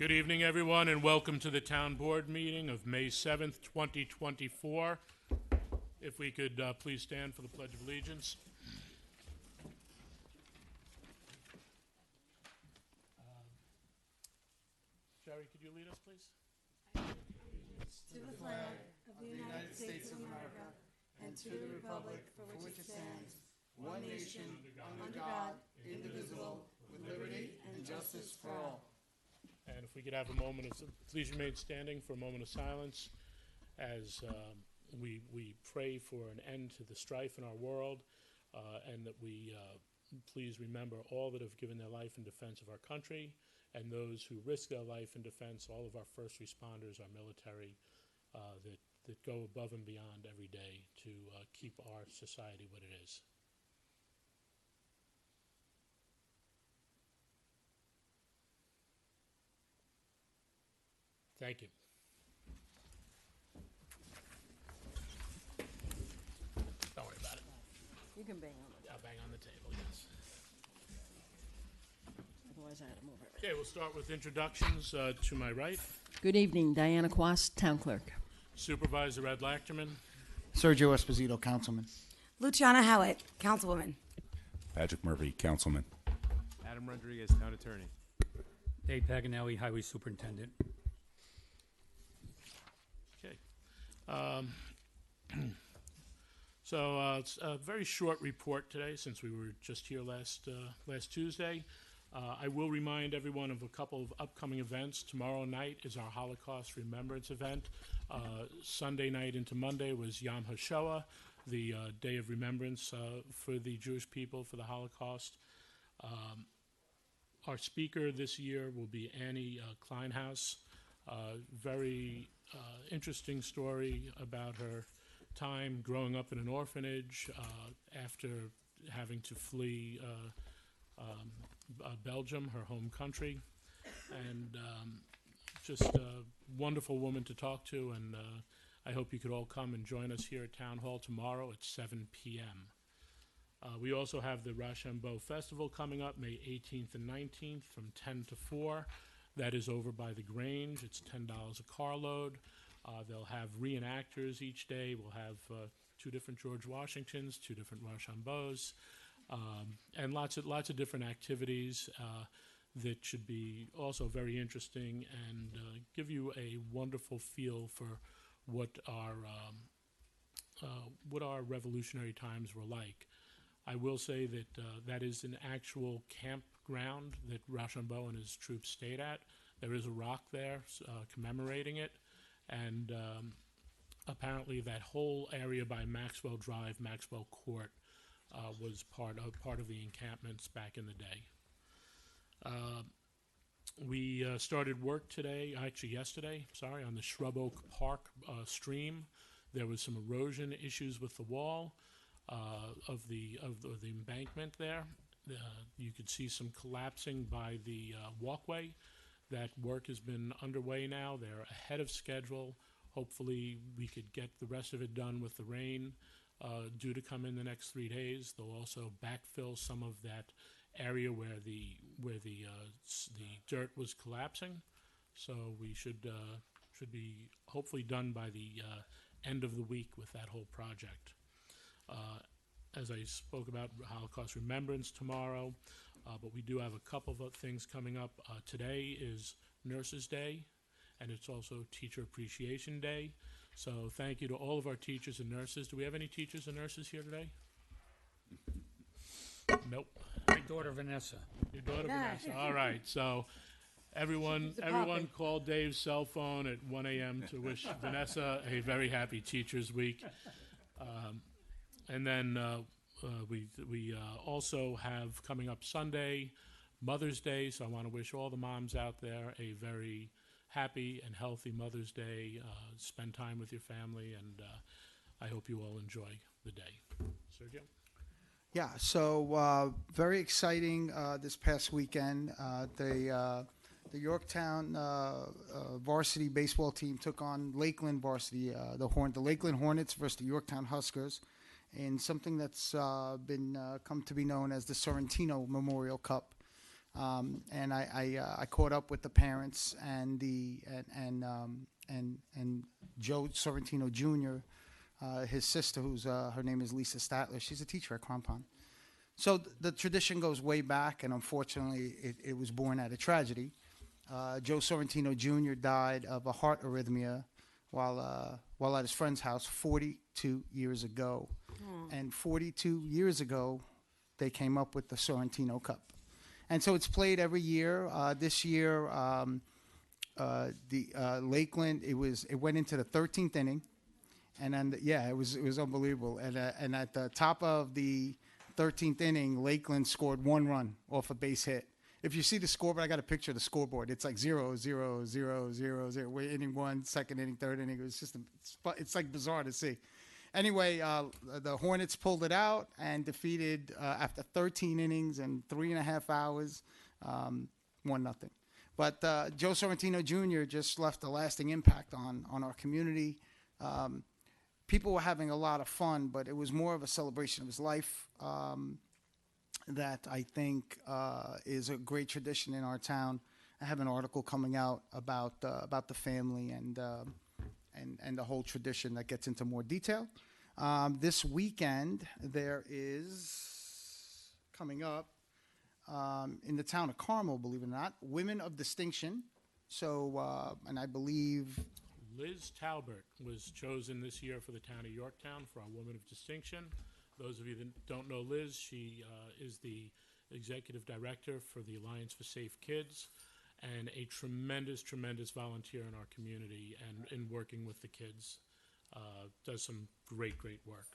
Good evening, everyone, and welcome to the Town Board meeting of May 7th, 2024. If we could please stand for the Pledge of Allegiance. Sherry, could you lead us, please? To the flag of the United States of America and to the republic for which it stands, one nation, under God, indivisible, with liberty and justice for all. And if we could have a moment of, please remain standing for a moment of silence as we pray for an end to the strife in our world, and that we please remember all that have given their life in defense of our country and those who risk their life in defense, all of our first responders, our military, that go above and beyond every day to keep our society what it is. Thank you. Don't worry about it. You can bang on it, I'll bang on the table, yes. otherwise I had to move it. Okay, we'll start with introductions. To my right, Good evening, Diana Quast, Town Clerk. Supervisor Ed Lachterman, Sergio Esposito, Councilman. Luciana Howitt, Councilwoman. Patrick Murphy, Councilman. Adam Rodriguez, Town Attorney. Dave Paganelli, Highway Superintendent. okay. So it's a very short report today since we were just here last Tuesday. I will remind everyone of a couple of upcoming events. Tomorrow night is our Holocaust Remembrance event. Sunday night into Monday was Yom HaShoah, the Day of Remembrance for the Jewish people for the Holocaust. Our speaker this year will be Annie Kleinhaus. Very interesting story about her time growing up in an orphanage after having to flee Belgium, her home country, and just a wonderful woman to talk to, and I hope you could all come and join us here at Town Hall tomorrow at 7 p.m. We also have the Rochambeau Festival coming up May 18th and 19th from 10 to 4. That is over by the Grange. It's $10 a carload. They'll have reenactors each day. We'll have 2 different George Washingtons, 2 different Rochambeaus, and lots of different activities that should be also very interesting and give you a wonderful feel for what our revolutionary times were like. I will say that that is an actual campground that Rochambeau and his troops stayed at. There is a rock there commemorating it, and apparently that whole area by Maxwell Drive, Maxwell Court, was part of the encampments back in the day. We started work yesterday, on the Shrub Oak Park stream. There was some erosion issues with the wall of the embankment there. You could see some collapsing by the walkway. That work has been underway now. They're ahead of schedule. Hopefully we could get the rest of it done with the rain due to come in the next 3 days. They'll also backfill some of that area where the dirt was collapsing. So we should be hopefully done by the end of the week with that whole project. As I spoke about Holocaust Remembrance tomorrow, but we do have a couple of things coming up. Today is Nurses Day, and it's also Teacher Appreciation Day. So thank you to all of our teachers and nurses. Do we have any teachers and nurses here today? Nope. My daughter Vanessa. Your daughter Vanessa. All right. So everyone called Dave's cell phone at 1 a.m. to wish Vanessa a very happy Teachers Week. And then we also have coming up Sunday, Mother's Day. So I want to wish all the moms out there a very happy and healthy Mother's Day. Spend time with your family, and I hope you all enjoy the day. Sergio? Yeah, so very exciting this past weekend. The Yorktown varsity baseball team took on Lakeland varsity, the Lakeland Hornets versus the Yorktown Huskers, in something that's been come to be known as the Sorrentino Memorial Cup. And I caught up with the parents and and Joe Sorrentino Jr., his sister, who's her name is Lisa Statler. She's a teacher at Crampon. So the tradition goes way back, and unfortunately, it was born out of tragedy. Joe Sorrentino Jr. died of a heart arrhythmia while at his friend's house 42 years ago. And 42 years ago, they came up with the Sorrentino Cup. And so it's played every year. This year, Lakeland, it went into the 13th inning. And then, it was unbelievable. And at the top of the 13th inning, Lakeland scored 1 run off a base hit. If you see the scoreboard, I got a picture of the scoreboard. It's like 0, 0, 0, 0, 0. We're inning 1, second inning, third inning. It was just, it's like bizarre to see. Anyway, the Hornets pulled it out and defeated, after 13 innings and 3.5 hours, 1-0. But Joe Sorrentino Jr. just left a lasting impact on our community. People were having a lot of fun, but it was more of a celebration of his life. That I think is a great tradition in our town. I have an article coming out about the family and the whole tradition that gets into more detail. This weekend there is coming up in the town of Carmel, believe it or not, Women of Distinction. So and I believe Liz Talbert was chosen this year for the town of Yorktown for our Woman of Distinction. Those of you that don't know Liz, she is the executive director for the Alliance for Safe Kids and a tremendous, tremendous volunteer in our community and in working with the kids. Does some great, great work.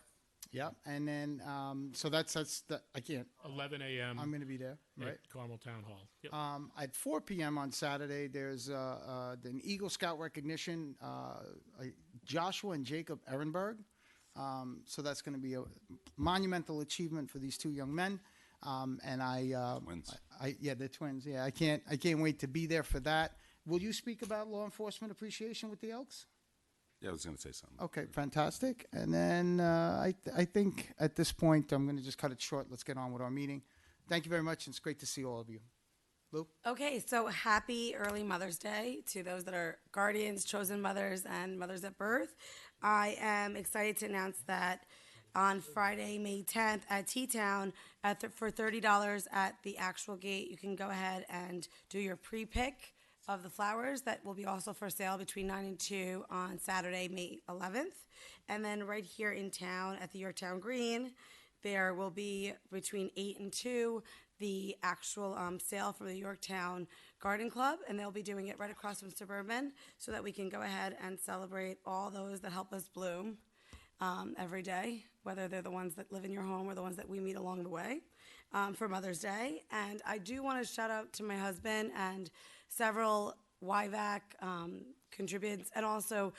Yeah, and then so that's I can't. 11 a.m. I'm going to be there, right? At Carmel Town Hall. Yep. At 4 p.m. on Saturday, there's an Eagle Scout recognition, Joshua and Jacob Ehrenberg. So that's going to be a monumental achievement for these two young men. And Twins. They're twins. Yeah, I can't wait to be there for that. Will you speak about law enforcement appreciation with the Elks? Yeah, I was going to say something. Okay, fantastic. And then I think at this point I'm going to just cut it short. Let's get on with our meeting. Thank you very much. It's great to see all of you. Lou? Okay, so happy early Mother's Day to those that are guardians, chosen mothers, and mothers at birth. I am excited to announce that on Friday, May 10th at T-Town for $30 at the actual gate, you can go ahead and do your pre-pick of the flowers that will be also for sale between 9 and 2 on Saturday, May 11th. And then right here in town at the Yorktown Green, there will be between 8 and 2 the actual sale from the Yorktown Garden Club, and they'll be doing it right across from Suburban so that we can go ahead and celebrate all those that help us bloom every day, whether they're the ones that live in your home or the ones that we meet along the way for Mother's Day. And I do want to shout out to my husband and several YVAC contributes, and also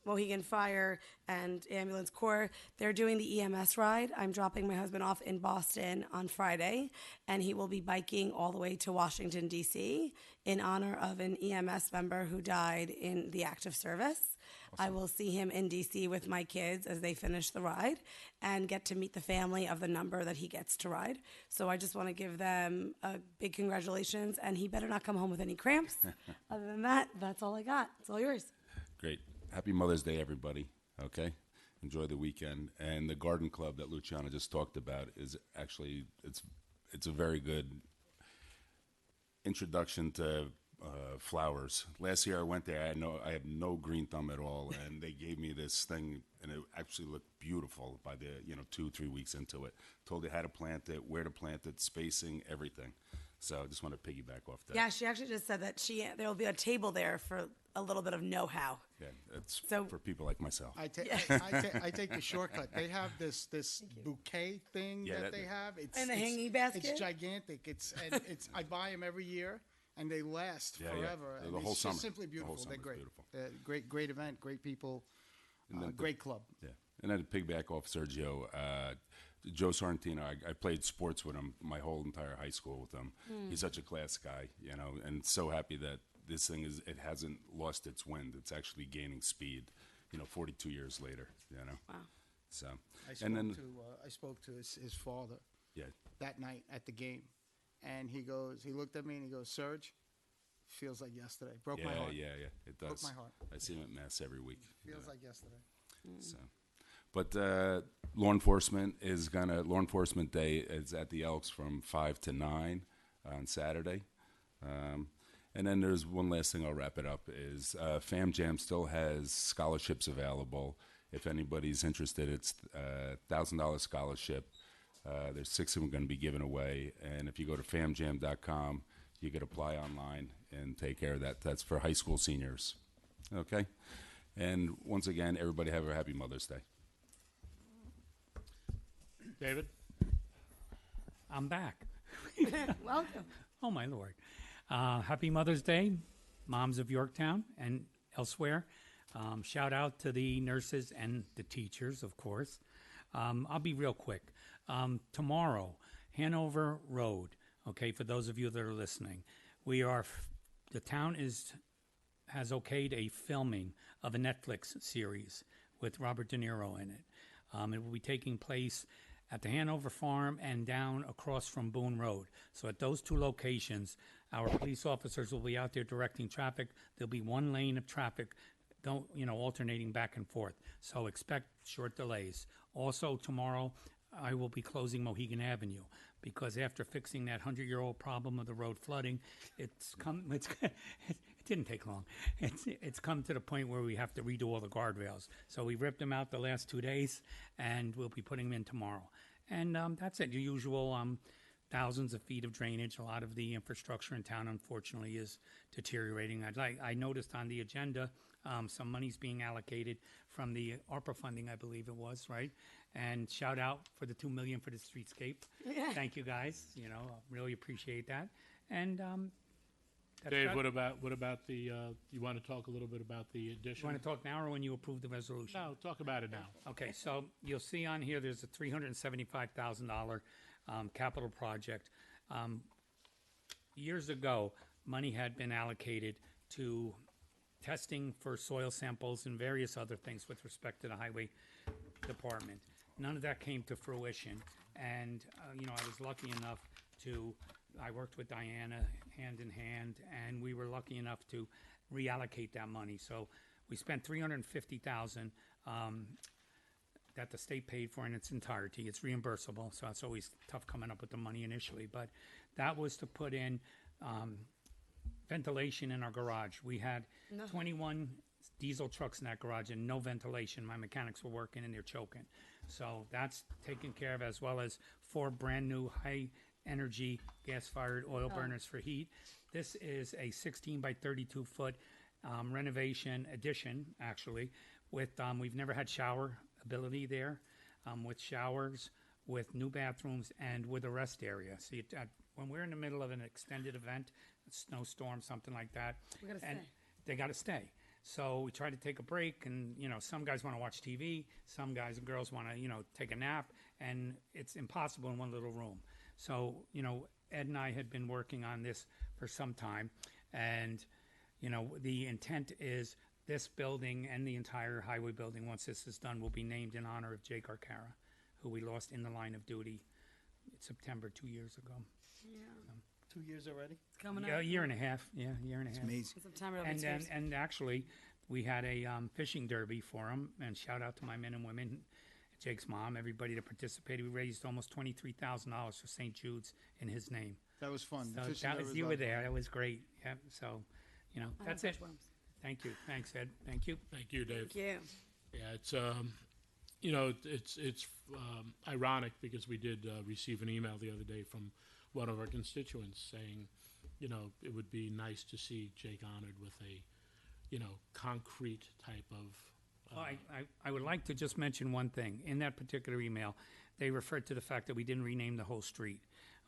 Mohegan Fire and Ambulance Corps. They're doing the EMS ride. I'm dropping my husband off in Boston on Friday, and he will be biking all the way to Washington, D.C. in honor of an EMS member who died in the active service. Awesome. I will see him in D.C. with my kids as they finish the ride and get to meet the family of the number that he gets to ride. So I just want to give them a big congratulations, and he better not come home with any cramps. Other than that, that's all I got. It's all yours. Great. Happy Mother's Day, everybody. Okay? Enjoy the weekend. And the garden club that Luciana just talked about is actually, it's a very good introduction to flowers. Last year I went there, I had no green thumb at all, and they gave me this thing, and it actually looked beautiful by the 2-3 weeks into it. Told you how to plant it, where to plant it, spacing, everything. So I just want to piggyback off that. Yeah, she actually just said that there'll be a table there for a little bit of know-how. Yeah, it's So- for people like myself. I take the shortcut. They have this bouquet thing Yeah, that that- they have. And the hanging basket? It's gigantic. I buy them every year, and they last Yeah, yeah. forever. The And whole it's summer. just simply The beautiful. whole They're summer's great. beautiful. Great event. Great people. And then Great club. Yeah, and then to piggyback off Sergio, Joe Sorrentino, I played sports with him my whole entire high school with him. He's such a class guy, and so happy that this thing it hasn't lost its wind. It's actually gaining speed, 42 years later, Wow. So, I and then, spoke to his father yeah, that night at the game, And he looked at me and he goes, Serge, feels like yesterday. Broke my Yeah, heart. yeah, it does. Broke my heart. I see him at Mass every week. Feels like yesterday. So, but law enforcement day is at the Elks from 5 to 9 on Saturday. And then there's one last thing, I'll wrap it up, is Fam Jam still has scholarships available. If anybody's interested, it's a $1,000 scholarship. There's 6 of them going to be given away. And if you go to famjam.com, you could apply online and take care of that. That's for high school seniors. Okay? And once again, everybody have a happy Mother's Day. David? I'm back. Welcome. Oh, my Lord. Happy Mother's Day, moms of Yorktown and elsewhere. Shout out to the nurses and the teachers, of course. I'll be real quick. Tomorrow, Hanover Road, okay, for those of you that are listening, the town has okayed a filming of a Netflix series with Robert De Niro in it. It will be taking place at the Hanover Farm and down across from Boone Road. So at those 2 locations, our police officers will be out there directing traffic. There'll be 1 lane of traffic, alternating back and forth. So expect short delays. Also tomorrow, I will be closing Mohegan Avenue because after fixing that 100-year-old problem of the road flooding, it didn't take long. It's come to the point where we have to redo all the guardrails. So we ripped them out the last 2 days, and we'll be putting them in tomorrow. And that's it. The usual thousands of feet of drainage. A lot of the infrastructure in town, unfortunately, is deteriorating. I noticed on the agenda some money's being allocated from the ARPA funding, I believe it was, right? And shout out for the $2 million for the streetscape. Yeah. Thank you guys. I really appreciate that. And that's Dave, about- what about the, you want to talk a little bit about the addition? You want to talk now or when you approve the resolution? No, talk about it now. Okay, so you'll see on here, there's a $375,000 capital project. Years ago, money had been allocated to testing for soil samples and various other things with respect to the highway department. None of that came to fruition, and I was lucky enough I worked with Diana hand in hand, and we were lucky enough to reallocate that money. So we spent $350,000 that the state paid for in its entirety. It's reimbursable, so it's always tough coming up with the money initially. But that was to put in ventilation in our garage. We had 21 diesel trucks in that garage and no ventilation. My mechanics were working and they're choking. So that's taken care of, as well as 4 brand new high energy gas-fired oil burners for heat. This is a 16 by 32 foot renovation addition, actually, with we've never had shower ability there, with showers, with new bathrooms, and with a rest area. See, when we're in the middle of an extended event, a snowstorm, something like that, We gotta and stay. they got to stay. So we try to take a break, and some guys want to watch TV, some guys and girls want to take a nap, and it's impossible in one little room. So Ed and I had been working on this for some time, and the intent is this building and the entire highway building, once this is done, will be named in honor of Jake Arcara, who we lost in the line of duty in September 2 years ago. Yeah. 2 years already? It's coming Yeah, up. a year and a half. Yeah, a year and a half. Amazing. In September, it'll be And 2 then, years. and actually, we had a fishing derby for him, and shout out to my men and women, Jake's mom, everybody that participated. We raised almost $23,000 for St. Jude's in his name. That was fun. So Fishing that there was, was you a were lot of fun. there. That was great. Yeah. So, I that's have it. bushworms. Thank you. Thanks, Ed. Thank you. Thank you, Dave. Thank you. Yeah, it's it's ironic because we did receive an email the other day from one of our constituents saying, it would be nice to see Jake honored with a, concrete type of. Well, I would like to just mention one thing. In that particular email, they referred to the fact that we didn't rename the whole street,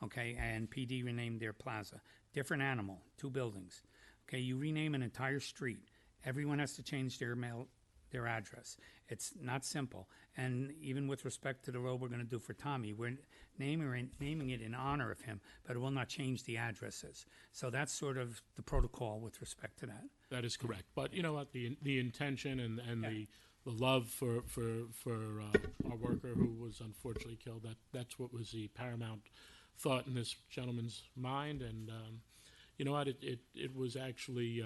okay? And PD renamed their plaza. Different animal, 2 buildings. Okay, you rename an entire street. Everyone has to change their address. It's not simple. And even with respect to the road we're going to do for Tommy, we're naming it in honor of him, but it will not change the addresses. So that's sort of the protocol with respect to that. That is correct. But you know what, the intention and love for our worker who was unfortunately killed. That's what was the paramount thought in this gentleman's mind. And you know what? It was actually.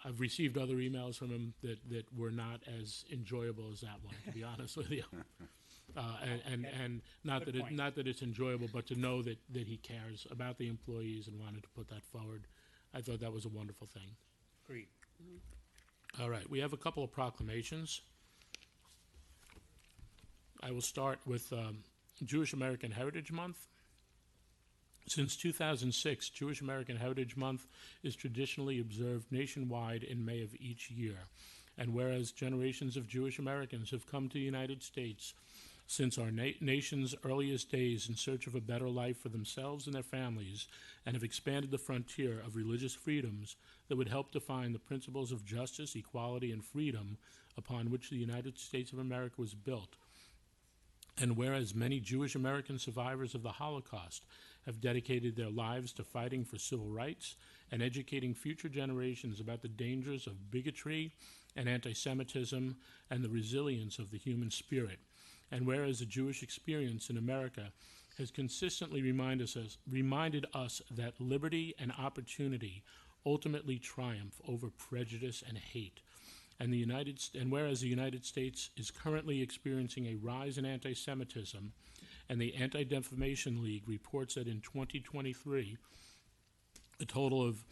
I've received other emails from him that were not as enjoyable as that one, to be honest with you. And not Good that point. not that it's enjoyable, but to know that he cares about the employees and wanted to put that forward, I thought that was a wonderful thing. Agreed. All right, we have a couple of proclamations. I will start with Jewish American Heritage Month. Since 2006, Jewish American Heritage Month is traditionally observed nationwide in May of each year. And whereas generations of Jewish Americans have come to the United States since our nation's earliest days in search of a better life for themselves and their families, and have expanded the frontier of religious freedoms that would help define the principles of justice, equality, and freedom upon which the United States of America was built. And whereas many Jewish American survivors of the Holocaust have dedicated their lives to fighting for civil rights and educating future generations about the dangers of bigotry and anti-Semitism and the resilience of the human spirit. And whereas the Jewish experience in America has consistently reminded us that liberty and opportunity ultimately triumph over prejudice and hate. And whereas the United States is currently experiencing a rise in anti-Semitism, and the Anti-Defamation League reports that in 2023, a total of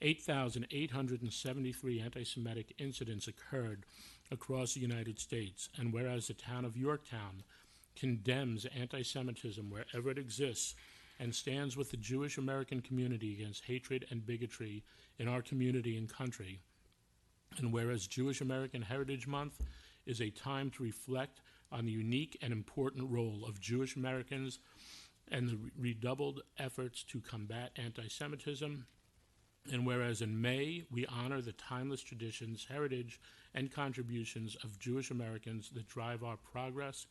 8,873 anti-Semitic incidents occurred across the United States, and whereas the town of Yorktown condemns anti-Semitism wherever it exists and stands with the Jewish American community against hatred and bigotry in our community and country, and whereas Jewish American Heritage Month is a time to reflect on the unique and important role of Jewish Americans and the redoubled efforts to combat anti-Semitism, and whereas in May we honor the timeless traditions, heritage, and contributions of Jewish Americans that drive our progress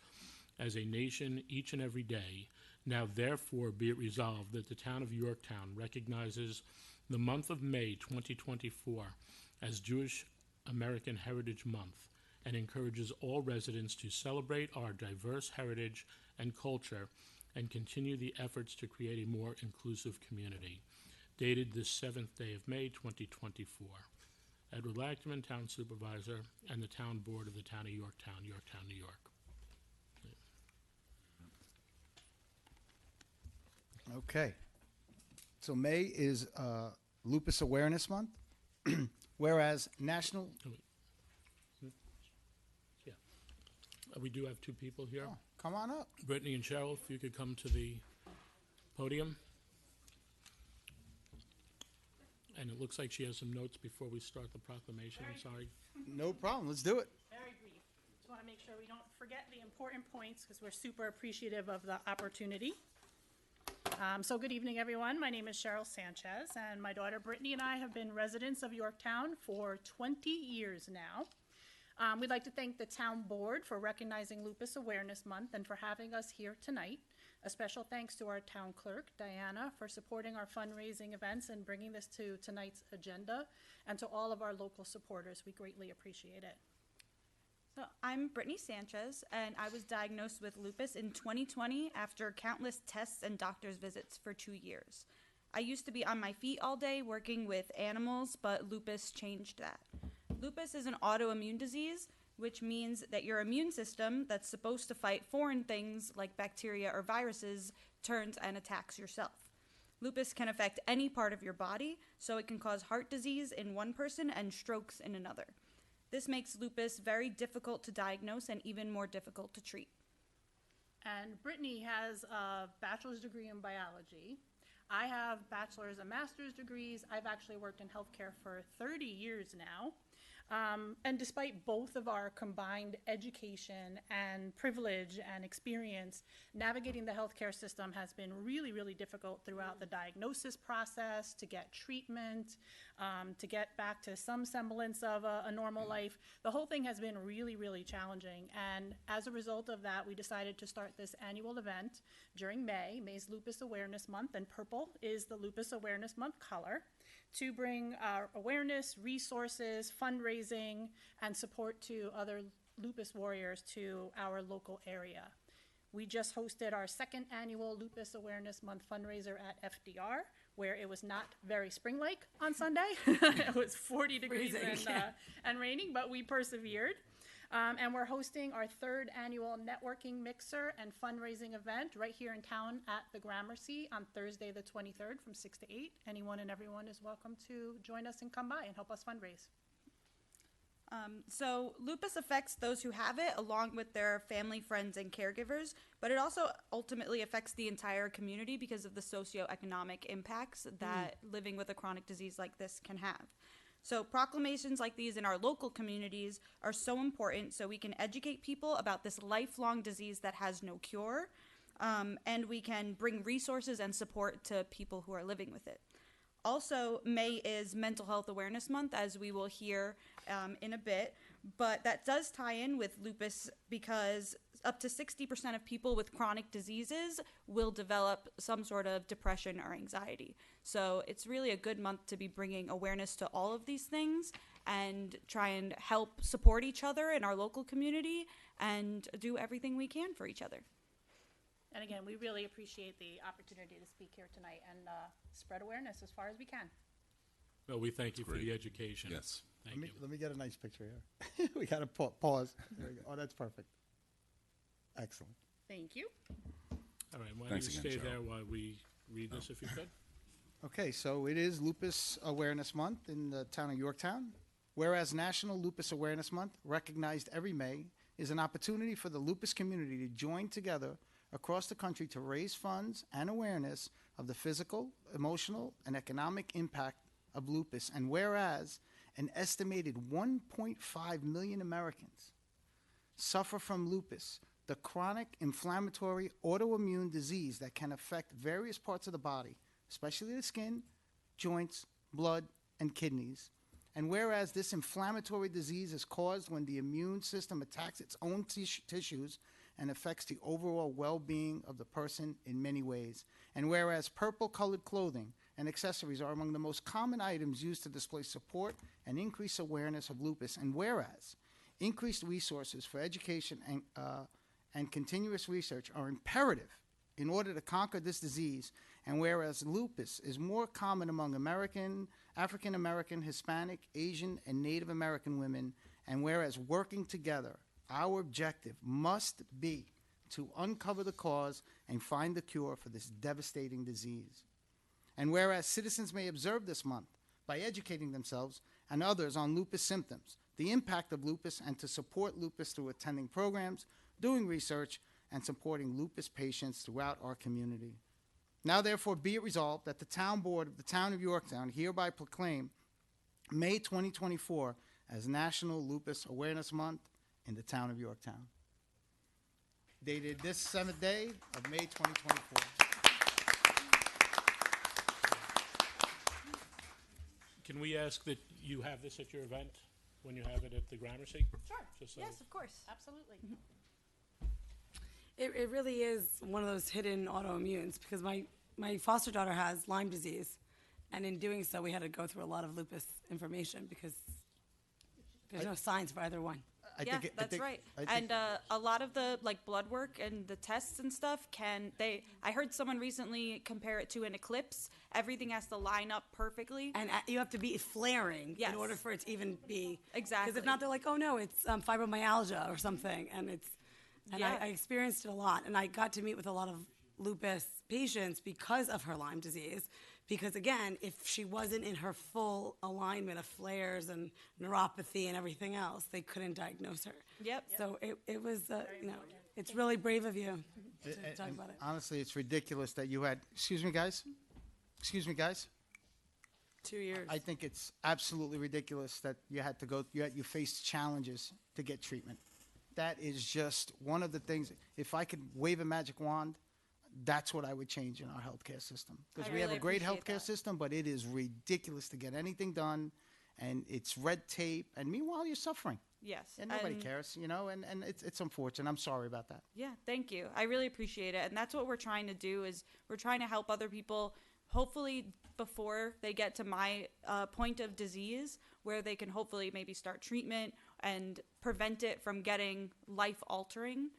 as a nation each and every day, now therefore be it resolved that the town of Yorktown recognizes the month of May 2024 as Jewish American Heritage Month, and encourages all residents to celebrate our diverse heritage and culture and continue the efforts to create a more inclusive community. Dated this 7th day of May, 2024. Edward Lachman, Town Supervisor, and the Town Board of the Town of Yorktown, Yorktown, New York. Okay. So May is Lupus Awareness Month, whereas National... We do have two people here. Oh, come on up. Brittany and Cheryl, if you could come to the podium. And it looks like she has some notes before we start the proclamation. I'm sorry. No problem. Let's do it. Very brief. Just want to make sure we don't forget the important points because we're super appreciative of the opportunity. So good evening, everyone. My name is Cheryl Sanchez, and my daughter Brittany and I have been residents of Yorktown for 20 years now. We'd like to thank the town board for recognizing Lupus Awareness Month and for having us here tonight. A special thanks to our town clerk, Diana, for supporting our fundraising events and bringing this to tonight's agenda, and to all of our local supporters. We greatly appreciate it. So I'm Brittany Sanchez, and I was diagnosed with lupus in 2020 after countless tests and doctor's visits for 2 years. I used to be on my feet all day working with animals, but lupus changed that. Lupus is an autoimmune disease, which means that your immune system that's supposed to fight foreign things like bacteria or viruses turns and attacks yourself. Lupus can affect any part of your body, so it can cause heart disease in one person and strokes in another. This makes lupus very difficult to diagnose and even more difficult to treat. And Brittany has a bachelor's degree in biology. I have bachelor's and master's degrees. I've actually worked in healthcare for 30 years now. And despite both of our combined education and privilege and experience, navigating the healthcare system has been really, really difficult throughout the diagnosis process, to get treatment, to get back to some semblance of a normal life. The whole thing has been really, really challenging. And as a result of that, we decided to start this annual event during May, May's Lupus Awareness Month, and purple is the Lupus Awareness Month color, to bring awareness, resources, fundraising, and support to other lupus warriors to our local area. We just hosted our second annual Lupus Awareness Month fundraiser at FDR, where it was not very spring-like on Sunday. It was 40 degrees Freezing, and raining, but we persevered. And we're hosting our third annual networking mixer and fundraising event right here in town at the Gramercy on Thursday, the 23rd from 6 to 8. Anyone and everyone is welcome to join us and come by and help us fundraise. So lupus affects those who have it along with their family, friends, and caregivers, but it also ultimately affects the entire community because of the socioeconomic impacts that living with a chronic disease like this can have. So proclamations like these in our local communities are so important so we can educate people about this lifelong disease that has no cure, and we can bring resources and support to people who are living with it. Also, May is Mental Health Awareness Month, as we will hear in a bit, but that does tie in with lupus because up to 60% of people with chronic diseases will develop some sort of depression or anxiety. So it's really a good month to be bringing awareness to all of these things and try and help support each other in our local community and do everything we can for each other. And again, we really appreciate the opportunity to speak here tonight and spread awareness as far as we can. Well, we thank you for Great. the education. Yes. Thank you. Let me get a nice picture here. We got to pause. There we go. Oh, that's perfect. Excellent. Thank you. All right, why don't Thanks you again, stay Cheryl. there while we read this, if you could? Okay, so it is Lupus Awareness Month in the town of Yorktown. Whereas National Lupus Awareness Month, recognized every May, is an opportunity for the lupus community to join together across the country to raise funds and awareness of the physical, emotional, and economic impact of lupus. And whereas an estimated 1.5 million Americans suffer from lupus, the chronic inflammatory autoimmune disease that can affect various parts of the body, especially the skin, joints, blood, and kidneys. And whereas this inflammatory disease is caused when the immune system attacks its own tissues and affects the overall well-being of the person in many ways. And whereas purple-colored clothing and accessories are among the most common items used to display support and increase awareness of lupus. And whereas increased resources for education and continuous research are imperative in order to conquer this disease, and whereas lupus is more common among African American, Hispanic, Asian, and Native American women, and whereas working together, our objective must be to uncover the cause and find the cure for this devastating disease. And whereas citizens may observe this month by educating themselves and others on lupus symptoms, the impact of lupus, and to support lupus through attending programs, doing research, and supporting lupus patients throughout our community. Now, therefore, be it resolved that the Town Board of the Town of Yorktown hereby proclaim May 2024 as National Lupus Awareness Month in the Town of Yorktown. Dated this 7th day of May 2024. Can we ask that you have this at your event when you have it at the Gramercy? Sure. Just so- Yes, of course. Absolutely. It really is one of those hidden autoimmunes because my foster daughter has Lyme disease, and in doing so, we had to go through a lot of lupus information because there's no signs for either one. Yeah, that's right. And a lot of the blood work and the tests and stuff I heard someone recently compare it to an eclipse. Everything has to line up perfectly. And you have to be flaring Yes. in order for it to even be. Exactly. Because if not, they're like, oh no, it's fibromyalgia or something. And Yeah. I experienced it a lot. And I got to meet with a lot of lupus patients because of her Lyme disease. Because again, if she wasn't in her full alignment of flares and neuropathy and everything else, they couldn't diagnose her. Yep. So it was, it's really brave of you to talk about it. Honestly, it's ridiculous that you had, excuse me, guys? 2 years. I think it's absolutely ridiculous that you had to you faced challenges to get treatment. That is just one of the things, if I could wave a magic wand, that's what I would change in our healthcare system. Because we have really a great appreciate healthcare that. system, but it is ridiculous to get anything done, and it's red tape, and meanwhile you're suffering. Yes. And nobody cares, and it's unfortunate. I'm sorry about that. Yeah, thank you. I really appreciate it. And that's what we're trying to do is we're trying to help other people hopefully before they get to my point of disease, where they can hopefully maybe start treatment and prevent it from getting life altering.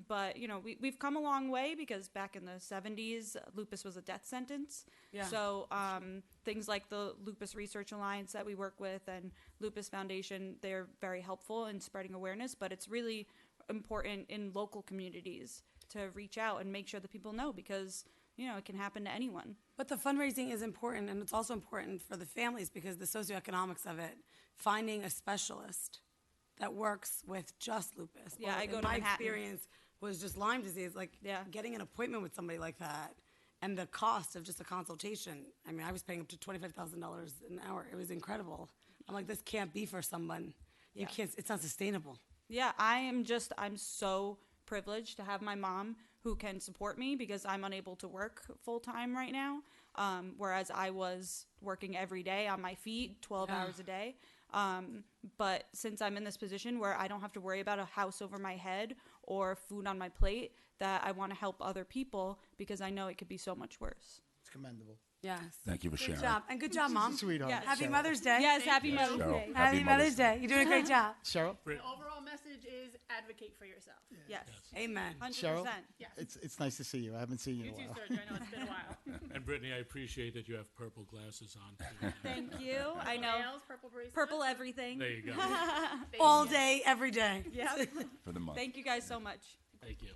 But you know, we've come a long way, because back in the 70s, lupus was a death sentence. Yeah. So things like the Lupus Research Alliance that we work with and Lupus Foundation, they're very helpful in spreading awareness. But it's really important in local communities to reach out and make sure that people know, because you know, it can happen to anyone. But the fundraising is important, and it's also important for the families, because the socioeconomics of it, finding a specialist that works with just lupus. Yeah, I go to my Manhattan. experience was just Lyme disease. Like, Yeah. getting an appointment with somebody like that, and the cost of just a consultation. I mean, I was paying up to $25,000 an hour. It was incredible. I'm like, this can't be for someone. You can't. It's not sustainable. Yeah, I'm so privileged to have my mom who can support me, because I'm unable to work full time right now. Whereas I was working every day on my feet, 12 hours a day. But since I'm in this position where I don't have to worry about a house over my head or food on my plate, that I want to help other people, because I know it could be so much worse. It's commendable. Yes. Thank you for Good sharing. job. And good job, Mom. Sweetheart. Yes. Happy Cheryl. Mother's Day. Yes, happy Mother's Cheryl, Day. Happy Mother's Day. You're doing a great job. Cheryl, The overall message is advocate for yourself. Yes, Amen. 100%. Yes. it's nice to see you. I haven't seen you You in a too, while. Serge. I know it's been a while. And Brittany, I appreciate that you have purple glasses on. too. Thank you. I know. Nails, purple bracelet. Purple everything. There you go. All day, every day. Yeah. For the month. Thank you guys so much. Thank you.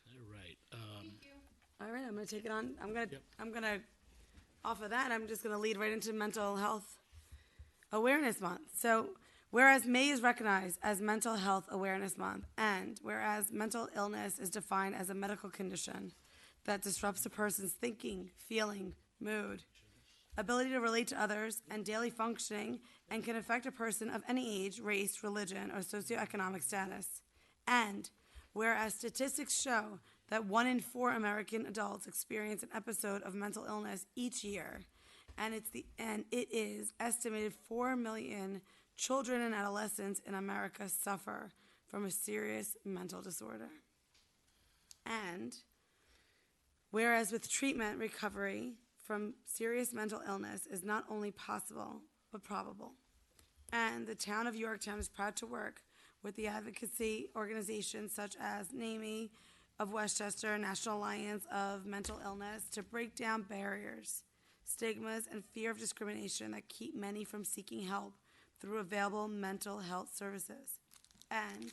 All right. All right, I'm gonna take it on. Yep. I'm gonna, off of that, I'm just gonna lead right into Mental Health Awareness Month. So, whereas May is recognized as Mental Health Awareness Month, and whereas mental illness is defined as a medical condition that disrupts a person's thinking, feeling, mood, ability to relate to others, and daily functioning, and can affect a person of any age, race, religion, or socioeconomic status. And whereas statistics show that 1 in 4 American adults experience an episode of mental illness each year, and it is estimated 4 million children and adolescents in America suffer from a serious mental disorder. And whereas with treatment, recovery from serious mental illness is not only possible, but probable. And the town of Yorktown is proud to work with the advocacy organizations such as NAMI of Westchester, National Alliance of Mental Illness, to break down barriers, stigmas, and fear of discrimination that keep many from seeking help through available mental health services. And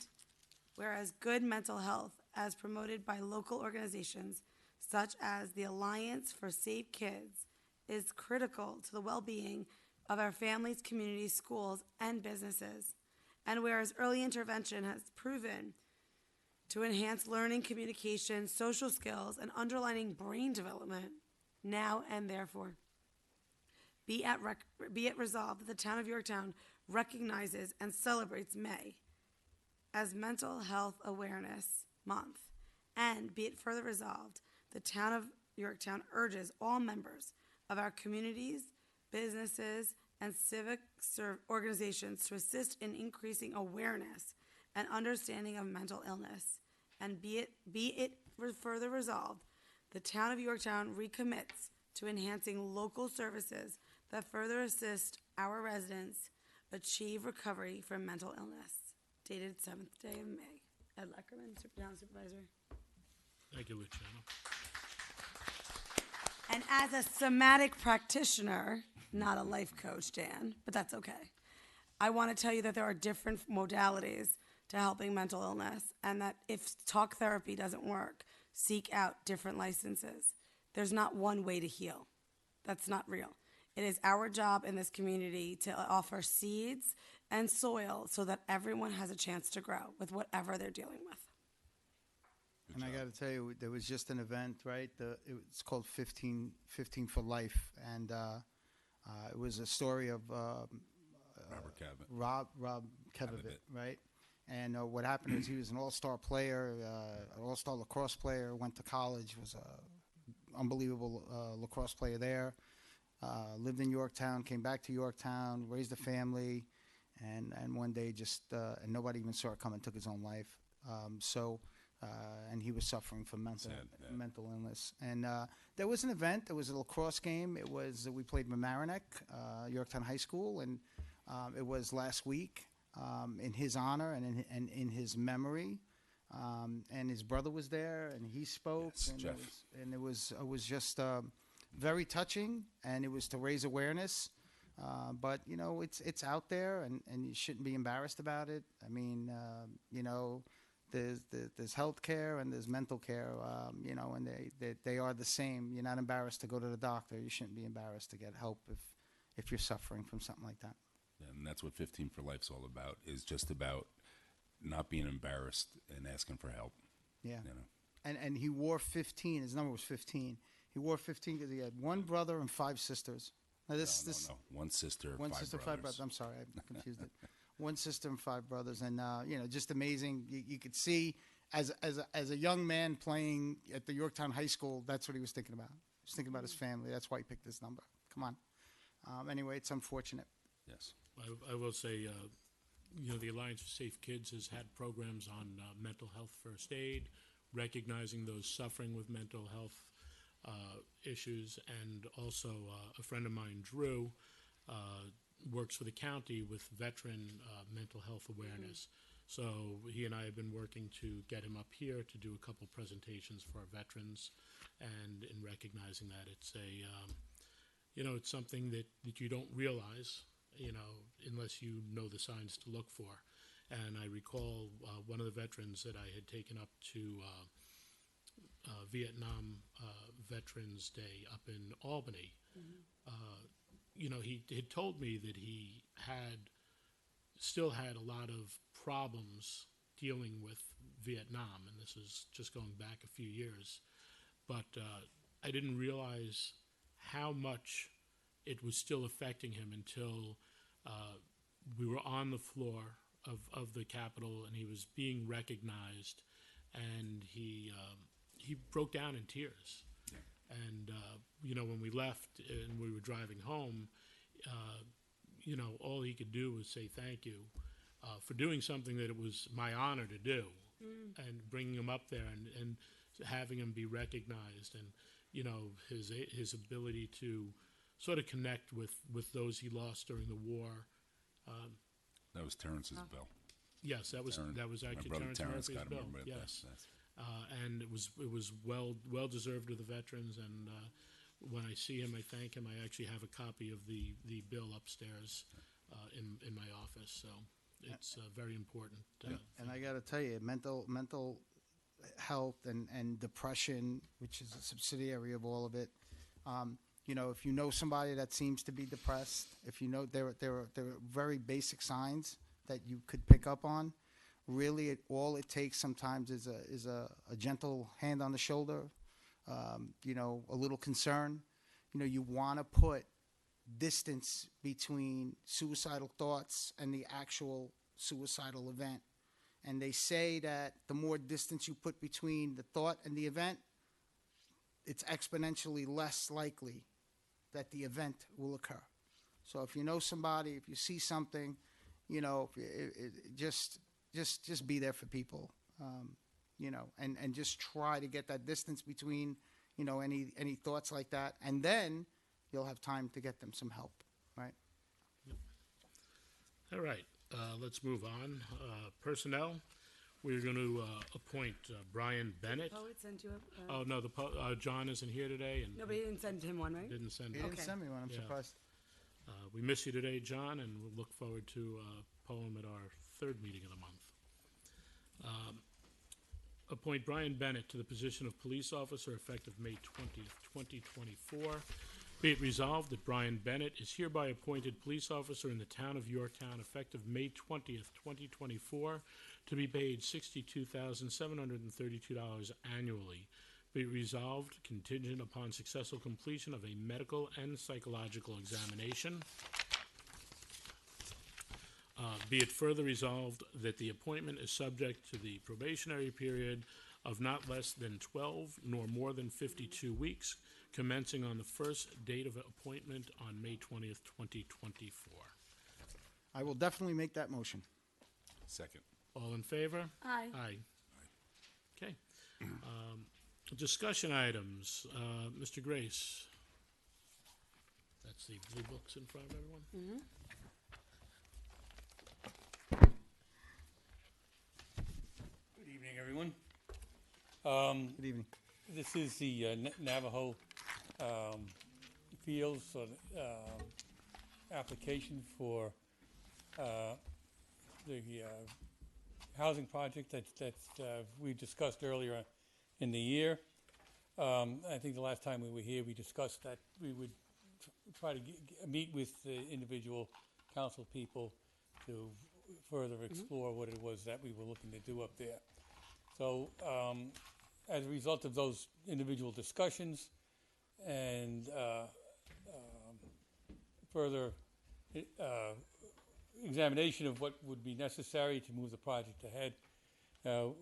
whereas good mental health, as promoted by local organizations such as the Alliance for Safe Kids, is critical to the well-being of our families, communities, schools, and businesses. And whereas early intervention has proven to enhance learning, communication, social skills, and underlining brain development, now and therefore, be it resolved that the town of Yorktown recognizes and celebrates May as Mental Health Awareness Month. And be it further resolved, the town of Yorktown urges all members of our communities, businesses, and civic organizations to assist in increasing awareness and understanding of mental illness. And be it further resolved, the town of Yorktown recommits to enhancing local services that further assist our residents achieve recovery from mental illness. Dated 7th day of May. Ed Leckerman, Town Supervisor. Thank you, Luciano. And as a somatic practitioner, not a life coach, Dan, but that's okay, I want to tell you that there are different modalities to helping mental illness, and that if talk therapy doesn't work, seek out different licenses. There's not one way to heal. That's not real. It is our job in this community to offer seeds and soil so that everyone has a chance to grow with whatever they're dealing with. And I got to tell you, there was just an event, right? It's called 15 for Life, and it was a story of Robert Cabot. Rob Kevovit, right? And what happened is he was an all-star player, an all-star lacrosse player, went to college, was an unbelievable lacrosse player there, lived in Yorktown, came back to Yorktown, raised a family, and one day just, and nobody even saw it coming, took his own life. So and he was suffering from mental Sad, yeah. mental illness. And there was an event. There was a lacrosse game. It was we played Mamaroneck, Yorktown High School, and it was last week in his honor and in his memory. And his brother was there, and he spoke, Yes, and Jeff. it was just very touching, and it was to raise awareness. But you know, it's out there, and you shouldn't be embarrassed about it. I mean, you know, there's health care and there's mental care, you know, and they are the same. You're not embarrassed to go to the doctor. You shouldn't be embarrassed to get help if you're suffering from something like that. And that's what 15 for Life's all about, is just about not being embarrassed and asking for help. Yeah. You know, And he wore 15. His number was 15. He wore 15 because he had one brother and 5 sisters. Now no. One sister, one 5 sister, brothers. 5 brothers. I'm sorry, I confused it. One sister and 5 brothers, and you know, just amazing. You could see as a young man playing at the Yorktown High School, that's what he was thinking about. He was thinking about his family. That's why he picked this number. Come on. Anyway, it's unfortunate. Yes. I will say, you know, the Alliance for Safe Kids has had programs on mental health first aid, recognizing those suffering with mental health issues, and also a friend of mine, Drew, works for the county with veteran mental health awareness. So he and I have been working to get him up here to do a couple presentations for our veterans, and in recognizing that it's a, you know, it's something that you don't realize, you know, unless you know the signs to look for. And I recall one of the veterans that I had taken up to Vietnam Veterans Day up in Albany. You know, he had told me that he still had a lot of problems dealing with Vietnam, and this is just going back a few years. But I didn't realize how much it was still affecting him until we were on the floor of the Capitol, and he was being recognized, and he broke down in tears. And you know, when we left and we were driving home, you know, all he could do was say thank you for doing something that it was my honor to do, and bringing him up there and having him be recognized, and you know, his ability to sort of connect with those he lost during the war. That was Terrence's bill. Yes, that was actually my brother Terrence Terrence Murphy's got him bill. over it. Yes, That's- and it was well deserved of the veterans. And when I see him, I thank him. I actually have a copy of the bill upstairs in my office. So it's very important. And I got to tell you, mental health and depression, which is a subsidiary of all of it. You know, if you know somebody that seems to be depressed, if you know there are very basic signs that you could pick up on. Really, all it takes sometimes is a gentle hand on the shoulder. You know, a little concern. You know, you want to put distance between suicidal thoughts and the actual suicidal event. And they say that the more distance you put between the thought and the event, it's exponentially less likely that the event will occur. So if you know somebody, if you see something, you know, just be there for people, you know, and just try to get that distance between, you know, any thoughts like that, and then you'll have time to get them some help, right? All right, let's move on. Personnel, we're going to appoint Brian Bennett. Poet sent you a. Oh no, John isn't here today, and Nobody didn't send him one, right? didn't send. He him. didn't send me one. I'm Yeah. surprised. We miss you today, John, and we'll look forward to poem at our third meeting of the month. Appoint Brian Bennett to the position of police officer effective May 20th, 2024. Be it resolved that Brian Bennett is hereby appointed police officer in the town of Yorktown effective May 20th, 2024, to be paid $62,732 annually. Be it resolved contingent upon successful completion of a medical and psychological examination. Be it further resolved that the appointment is subject to the probationary period of not less than 12 nor more than 52 weeks, commencing on the first date of appointment on May 20th, 2024. I will definitely make that motion. Second. All in favor? Aye. Aye. Okay. Discussion items. Mr. Grace. That's the blue books in front of everyone. Good evening, everyone. Good evening. This is the Navajo Fields application for the housing project that we discussed earlier in the year. I think the last time we were here, we discussed that we would try to meet with the individual council people to further explore what it was that we were looking to do up there. So as a result of those individual discussions and further examination of what would be necessary to move the project ahead,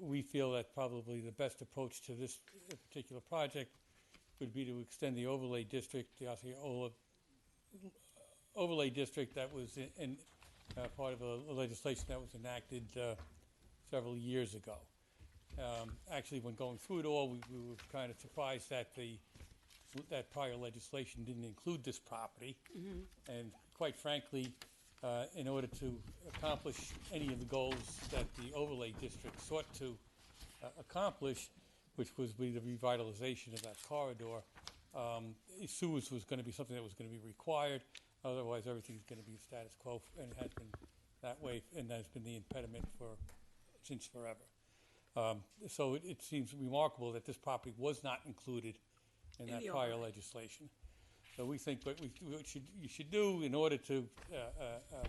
we feel that probably the best approach to this particular project would be to extend the overlay district, the Osceola overlay district that was in part of a legislation that was enacted several years ago. Actually, when going through it all, we were kind of surprised that that prior legislation didn't include this property. And quite frankly, in order to accomplish any of the goals that the overlay district sought to accomplish, which was the revitalization of that corridor, sewers was going to be something that was going to be required. Otherwise, everything's going to be status quo, and it has been that way, and that's been the impediment since forever. So it seems remarkable that this property was not included in that prior legislation. So we think what you should do in order to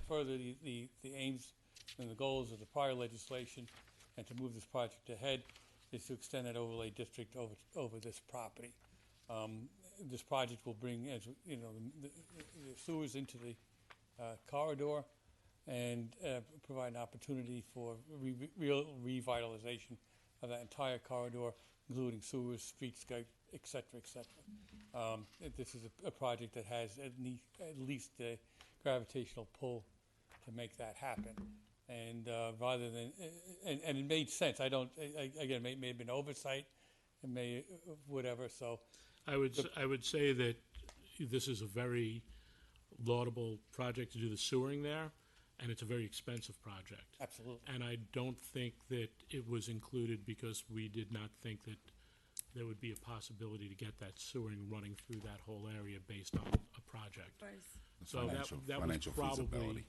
further the aims and the goals of the prior legislation and to move this project ahead is to extend that overlay district over this property. This project will bring, as you know, the sewers into the corridor and provide an opportunity for real revitalization of that entire corridor, including sewers, streetscape, et cetera, et cetera. This is a project that has at least a gravitational pull to make that happen. And rather than, and it made sense. Again, it may have been oversight, it may, whatever, so. I would say that this is a very laudable project to do the sewering there, and it's a very expensive project. Absolutely. And I don't think that it was included because we did not think that there would be a possibility to get that sewering running through that whole area based on a project. So that was probably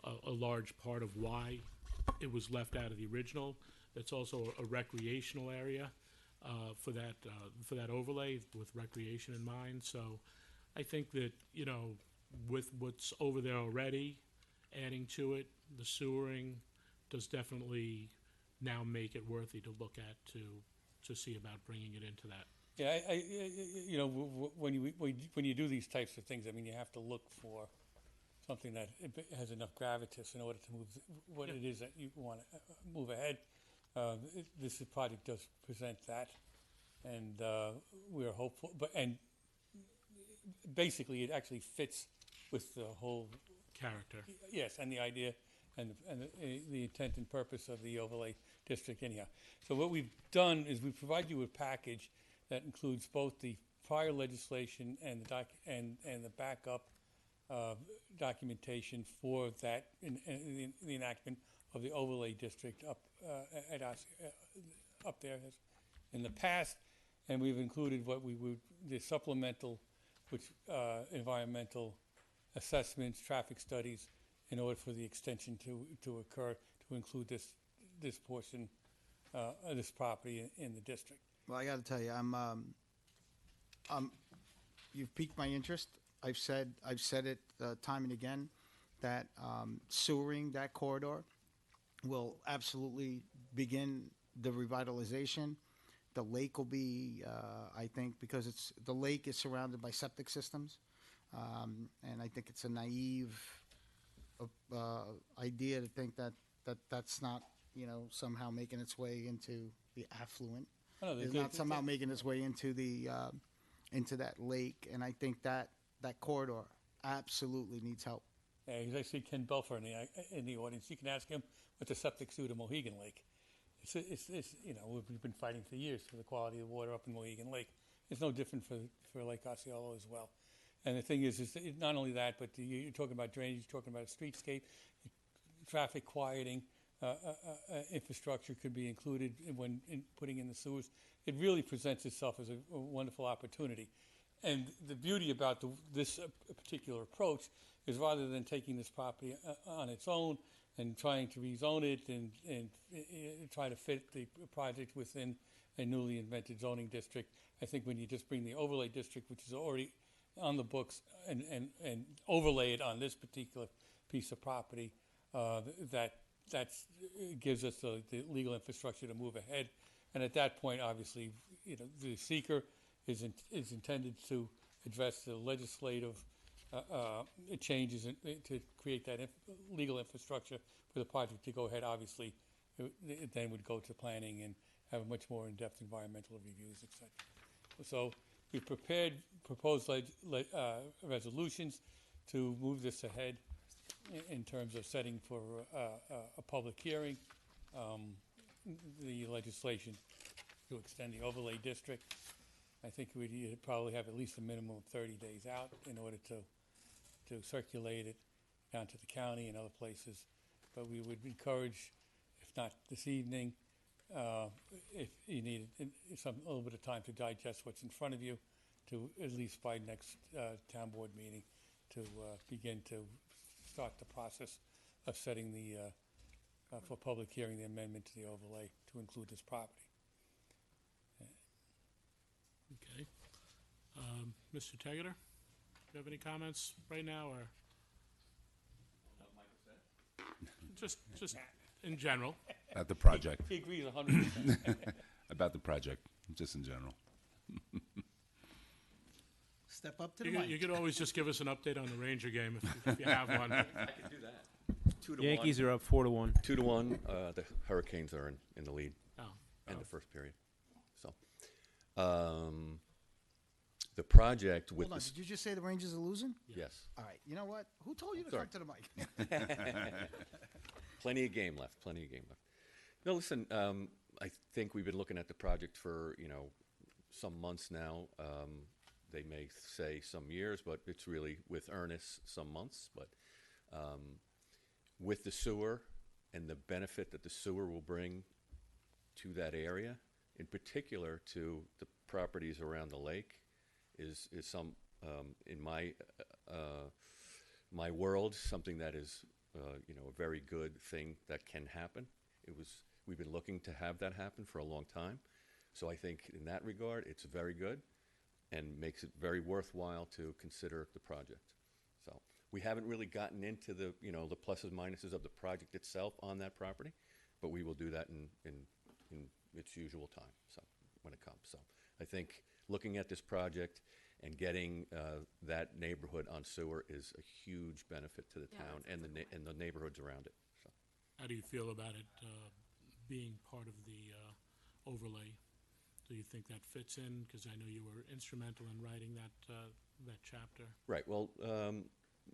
a large part of why it was left out of the original. It's also a recreational area for that overlay with recreation in mind. So I think that, you know, with what's over there already, adding to it, the sewering does definitely now make it worthy to look at to see about bringing it into that. Yeah, you know, when you do these types of things, I mean, you have to look for something that has enough gravitas in order to move what it is that you want to move ahead. This project does present that, and we're hopeful. And basically, it actually fits with the whole Character. Yes, and the idea and the intent and purpose of the overlay district anyhow. So what we've done is we provide you a package that includes both the prior legislation and the backup documentation for that the enactment of the overlay district up there in the past, and we've included what we would the supplemental, which environmental assessments, traffic studies, in order for the extension to occur, to include this portion of this property in the district. Well, I got to tell you, you've piqued my interest. I've said it time and again that sewering that corridor will absolutely begin the revitalization. The lake will be, I think, because the lake is surrounded by septic systems. And I think it's a naive idea to think that's not, you know, somehow making its way into the affluent. It's not somehow making its way into into that lake. And I think that corridor absolutely needs help. Yeah, I see Ken Belfer in the audience. You can ask him what the septic suit of Mohegan Lake. we've been fighting for years for the quality of water up in Mohegan Lake. It's no different for Lake Osceola as well. And the thing is not only that, but you're talking about drainage, you're talking about a streetscape, traffic quieting, infrastructure could be included when putting in the sewers. It really presents itself as a wonderful opportunity. And the beauty about this particular approach is rather than taking this property on its own and trying to rezone it and try to fit the project within a newly invented zoning district, I think when you just bring the overlay district, which is already on the books, and overlay it on this particular piece of property, that gives us the legal infrastructure to move ahead. And at that point, obviously, the seeker is intended to address the legislative changes to create that legal infrastructure for the project to go ahead. Obviously, it then would go to planning and have a much more in-depth environmental reviews, etc. So we've prepared proposed resolutions to move this ahead in terms of setting for a public hearing, the legislation to extend the overlay district. I think we'd probably have at least a minimum of 30 days out in order to circulate it down to the county and other places. But we would encourage, if not this evening, if you need a little bit of time to digest what's in front of you, to at least by next town board meeting to begin to start the process of setting for public hearing the amendment to the overlay to include this property. Okay. Mr. Tegater, do you have any comments right now, or? Just in general. About the project. He agrees 100%. About the project, just in general. Step up to the You mic. could always just give us an update on the Ranger game if you have one. I can do that. 2-1. Yankees are up 4-1. 2-1. The Hurricanes are in the lead Oh. in the first period. So, the project with Hold on, the did you just say the Rangers are losing? yes, All right, you know what? Who told you to Sorry. come to the mic? plenty of game left. Plenty of game left. No, listen. I think we've been looking at the project for some months now. They may say some years, but it's really with Ernest some months. But with the sewer and the benefit that the sewer will bring to that area, in particular to the properties around the lake, is some in my world something that is a very good thing that can happen. We've been looking to have that happen for a long time, so I think in that regard it's very good and makes it very worthwhile to consider the project. So we haven't really gotten into the the pluses and minuses of the project itself on that property, but we will do that in its usual time. So when it comes, so I think looking at this project and getting that neighborhood on sewer is a huge benefit to the town and the neighborhoods around it. So. How do you feel about it being part of the overlay? Do you think that fits in? Because I know you were instrumental in writing that chapter. Right. Well,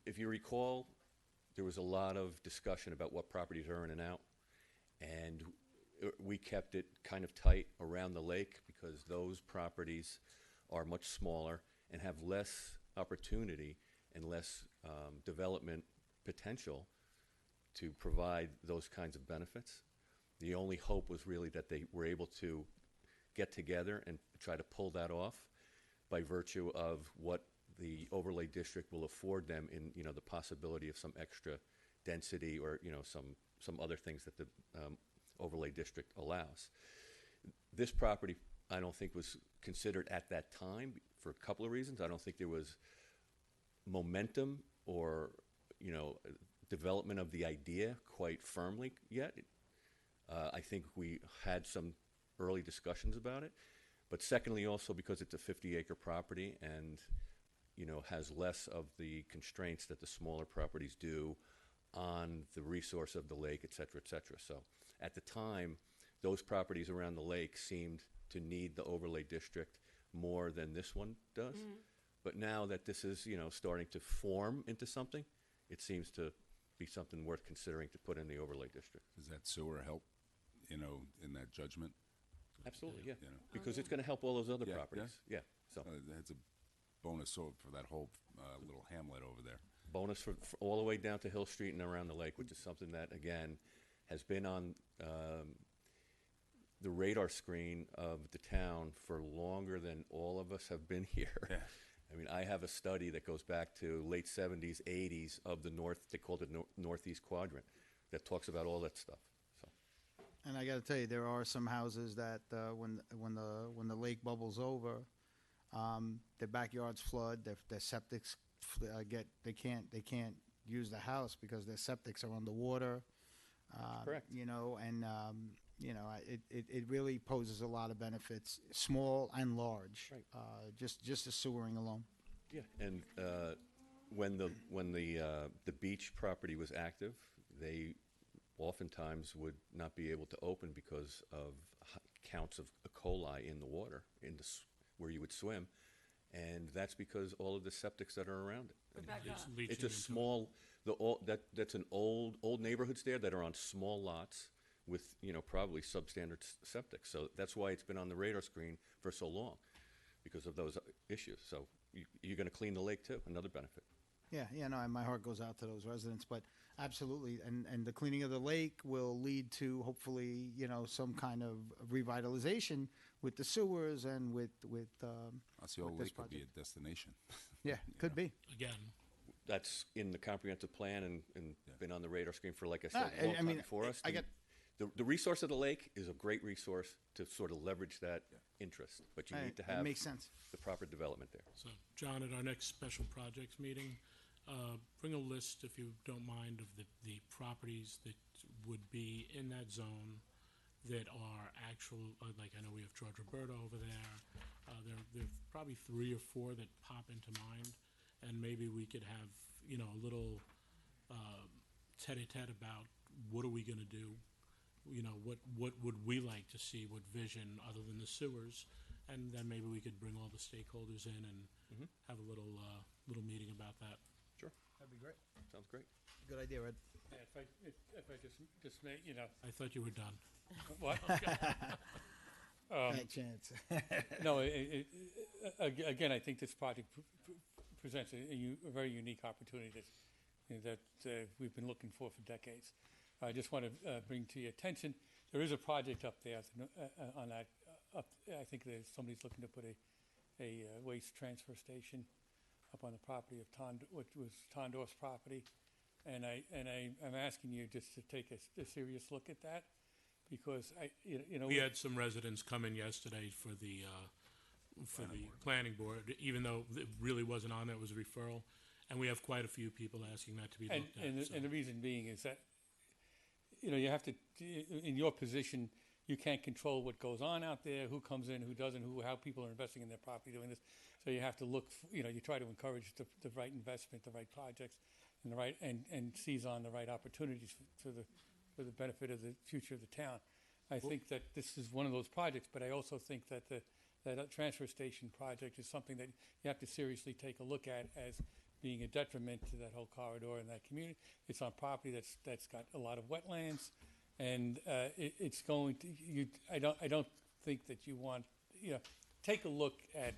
if you recall, there was a lot of discussion about what properties are in and out, and we kept it kind of tight around the lake because those properties are much smaller and have less opportunity and less development potential to provide those kinds of benefits. The only hope was really that they were able to get together and try to pull that off by virtue of what the overlay district will afford them in the possibility of some extra density or some other things that the overlay district allows. This property I don't think was considered at that time for a couple of reasons. I don't think there was momentum or development of the idea quite firmly yet. I think we had some early discussions about it, but secondly also because it's a 50-acre property and has less of the constraints that the smaller properties do on the resource of the lake, et cetera, et cetera. So at the time, those properties around the lake seemed to need the overlay district more than this one does. But now that this is starting to form into something, it seems to be something worth considering to put in the overlay district. Does that sewer help in that judgment. Absolutely, yeah. You know. Because it's going to help all those other Yeah, properties. Yeah. So It's a bonus for that whole little hamlet over there. bonus for all the way down to Hill Street and around the lake, which is something that, again, has been on the radar screen of the town for longer than all of us have been here. Yeah. I mean, I have a study that goes back to late 70s, 80s of the north, they called it Northeast Quadrant, that talks about all that stuff. So, And I got to tell you, there are some houses that when the lake bubbles over, their backyards flood, their septics they can't use the house because their septics are underwater. Correct. It really poses a lot of benefits, small and large. Right. Just the sewering alone. yeah, and when the beach property was active, they oftentimes would not be able to open because of counts of E. coli in the water, where you would swim, and that's because all of the septics that are around it. It's leaching It's a into it. small, that's an old neighborhoods there that are on small lots with, probably substandard septic. So that's why it's been on the radar screen for so long, because of those issues. So you're going to clean the lake too, another benefit. Yeah, no, and my heart goes out to those residents, but absolutely, and the cleaning of the lake will lead to hopefully, some kind of revitalization with the sewers and with Osceola with this Lake could be project. a destination. Yeah, could be. Again, That's in the comprehensive plan and been on the radar screen for, like I said, Ah, a long I time mean, before us. I get- The resource of the lake is a great resource to sort of leverage that interest, but you need to It have makes sense. the proper development there. so John, at our next special projects meeting, bring a list, if you don't mind, of the properties that would be in that zone that are actual, like I know we have George Roberta over there. There are probably 3 or 4 that pop into mind, and maybe we could have, a little tete-a-tete about what are we going to do? What would we like to see, what vision other than the sewers? And then maybe we could bring all the stakeholders in and have a little meeting about that. Sure, That'd be great. sounds great. Good idea, Ed. Yeah, if I just may, I thought you were done. what? Chance. No, again, I think this project presents a very unique opportunity that we've been looking for decades. I just want to bring to your attention, there is a project up there on that. I think somebody's looking to put a waste transfer station up on the property of which was Tondorf's property, and I'm asking you just to take a serious look at that, because We had some residents come in yesterday for the planning board, even though it really wasn't on there, it was a referral. And we have quite a few people asking that to be And, looked at. and, the, so. and the reason being is that, you have to, in your position, you can't control what goes on out there, who comes in, who doesn't, how people are investing in their property doing this. So you have to look, you try to encourage the right investment, the right projects, and seize on the right opportunities for the benefit of the future of the town. I think that this is one of those projects, but I also think that that transfer station project is something that you have to seriously take a look at as being a detriment to that whole corridor and that community. It's on property that's got a lot of wetlands, and it's going to. I don't think that you want. Take a look at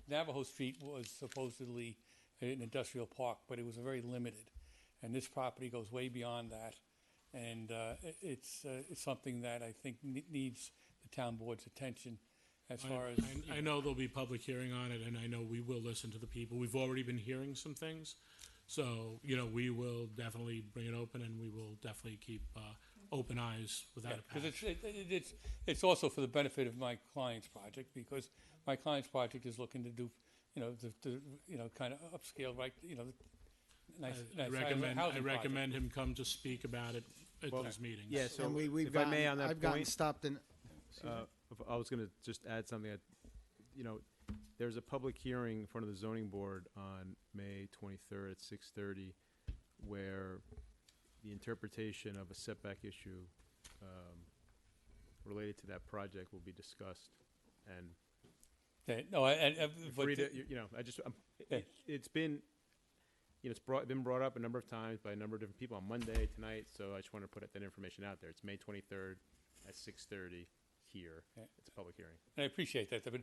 Navajo Street was supposedly an industrial park, but it was very limited, and this property goes way beyond that, and it's something that I think needs the town board's attention. As far as I know there'll be public hearing on it, and I know we will listen to the people. We've already been hearing some things. So, we will definitely bring it open, and we will definitely keep open eyes without a because patch. it's also for the benefit of my client's project, because my client's project is looking to do, kind of upscale, right, nice I housing recommend him come to speak about it at those meetings. Yeah, so And we've if gotten, I may on that I've gotten point, stopped in. I was going to just add something. There's a public hearing in front of the zoning board on May 23rd at 6:30, where the interpretation of a setback issue related to that project will be discussed. And but free to, it's been, it's been brought up a number of times by a number of different people on Monday, tonight. So I just want to put that information out there. It's May 23rd at 6:30 here. Yeah. It's a public hearing. And I appreciate that, but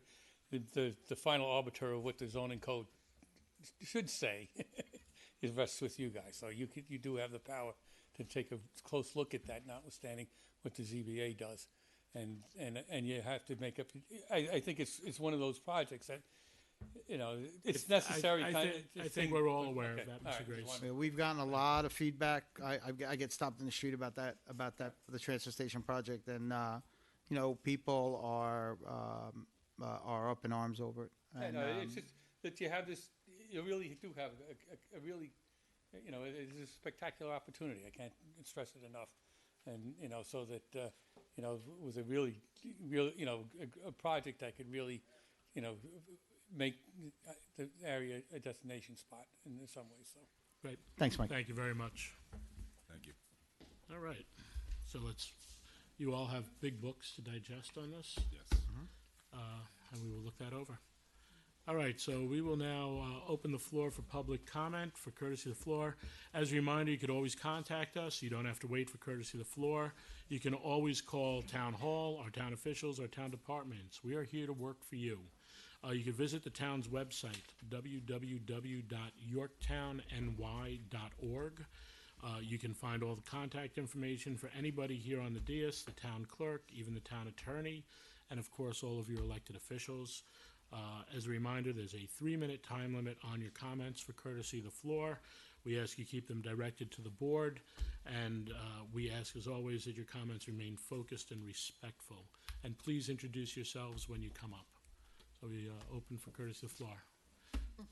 the final arbiter of what the zoning code should say is rests with you guys. So you do have the power to take a close look at that, notwithstanding what the ZBA does. And you have to make up, I think it's one of those projects that, it's necessary. I think we're all aware of Okay. that, All Mr. right. Grace. Yeah, we've gotten a lot of feedback. I get stopped in the street about that the transfer station project, and people are up in arms over it. Yeah, And, no, it's just that you have this, you really do have a really, it's a spectacular opportunity. I can't stress it enough. And, so that, with a really, a project that could really, make the area a destination spot in some ways, so. Great. Thanks, Mike. Thank you very much. Thank you. All right. So you all have big books to digest on this, Yes. and we will look that over. All right, so we will now open the floor for public comment, for courtesy of the floor. As a reminder, you could always contact us. You don't have to wait for courtesy of the floor. You can always call Town Hall, our town officials, our town departments. We are here to work for you. You can visit the town's website, www.yorktownny.org. You can find all the contact information for anybody here on the dais, the town clerk, even the town attorney, and of course all of your elected officials. As a reminder, there's a 3-minute time limit on your comments for courtesy of the floor. We ask you keep them directed to the board, and we ask, as always, that your comments remain focused and respectful. And please introduce yourselves when you come up. So we open for courtesy of the floor.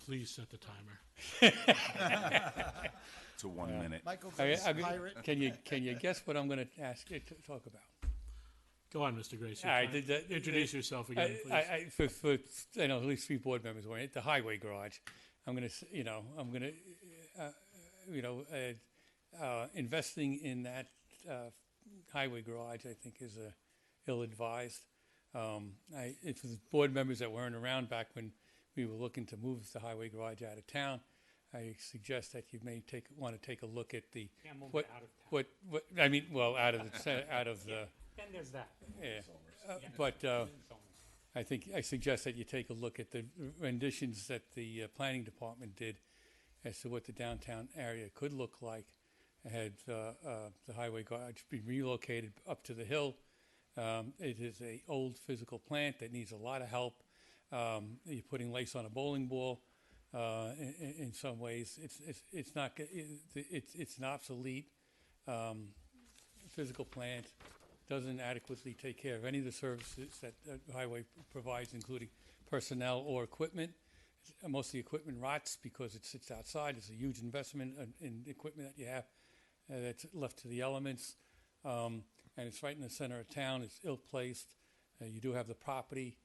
Please set the timer. To 1 minute. Michael I Grace, mean, pirate. can you guess what I'm going to ask you to talk about? Go on, Mr. Gracie. All right, Introduce yourself again, please. For I know at least 3 board members were at the highway garage. I'm going to, investing in that highway garage, I think, is ill-advised. For the board members that weren't around back when we were looking to move the highway garage out of town, I suggest that you may want to take a look at the Can't move what it out of town. what I mean. Well, out of the Then there's that. yeah. But I suggest that you take a look at the renditions that the planning department did as to what the downtown area could look like. Had the highway garage been relocated up to the hill. It is a old physical plant that needs a lot of help. You're putting lace on a bowling ball. In some ways, it's an obsolete physical plant. Doesn't adequately take care of any of the services that the highway provides, including personnel or equipment. Most of the equipment rots because it sits outside. It's a huge investment in equipment that you have that's left to the elements. And it's right in the center of town. It's ill-placed. You do have the property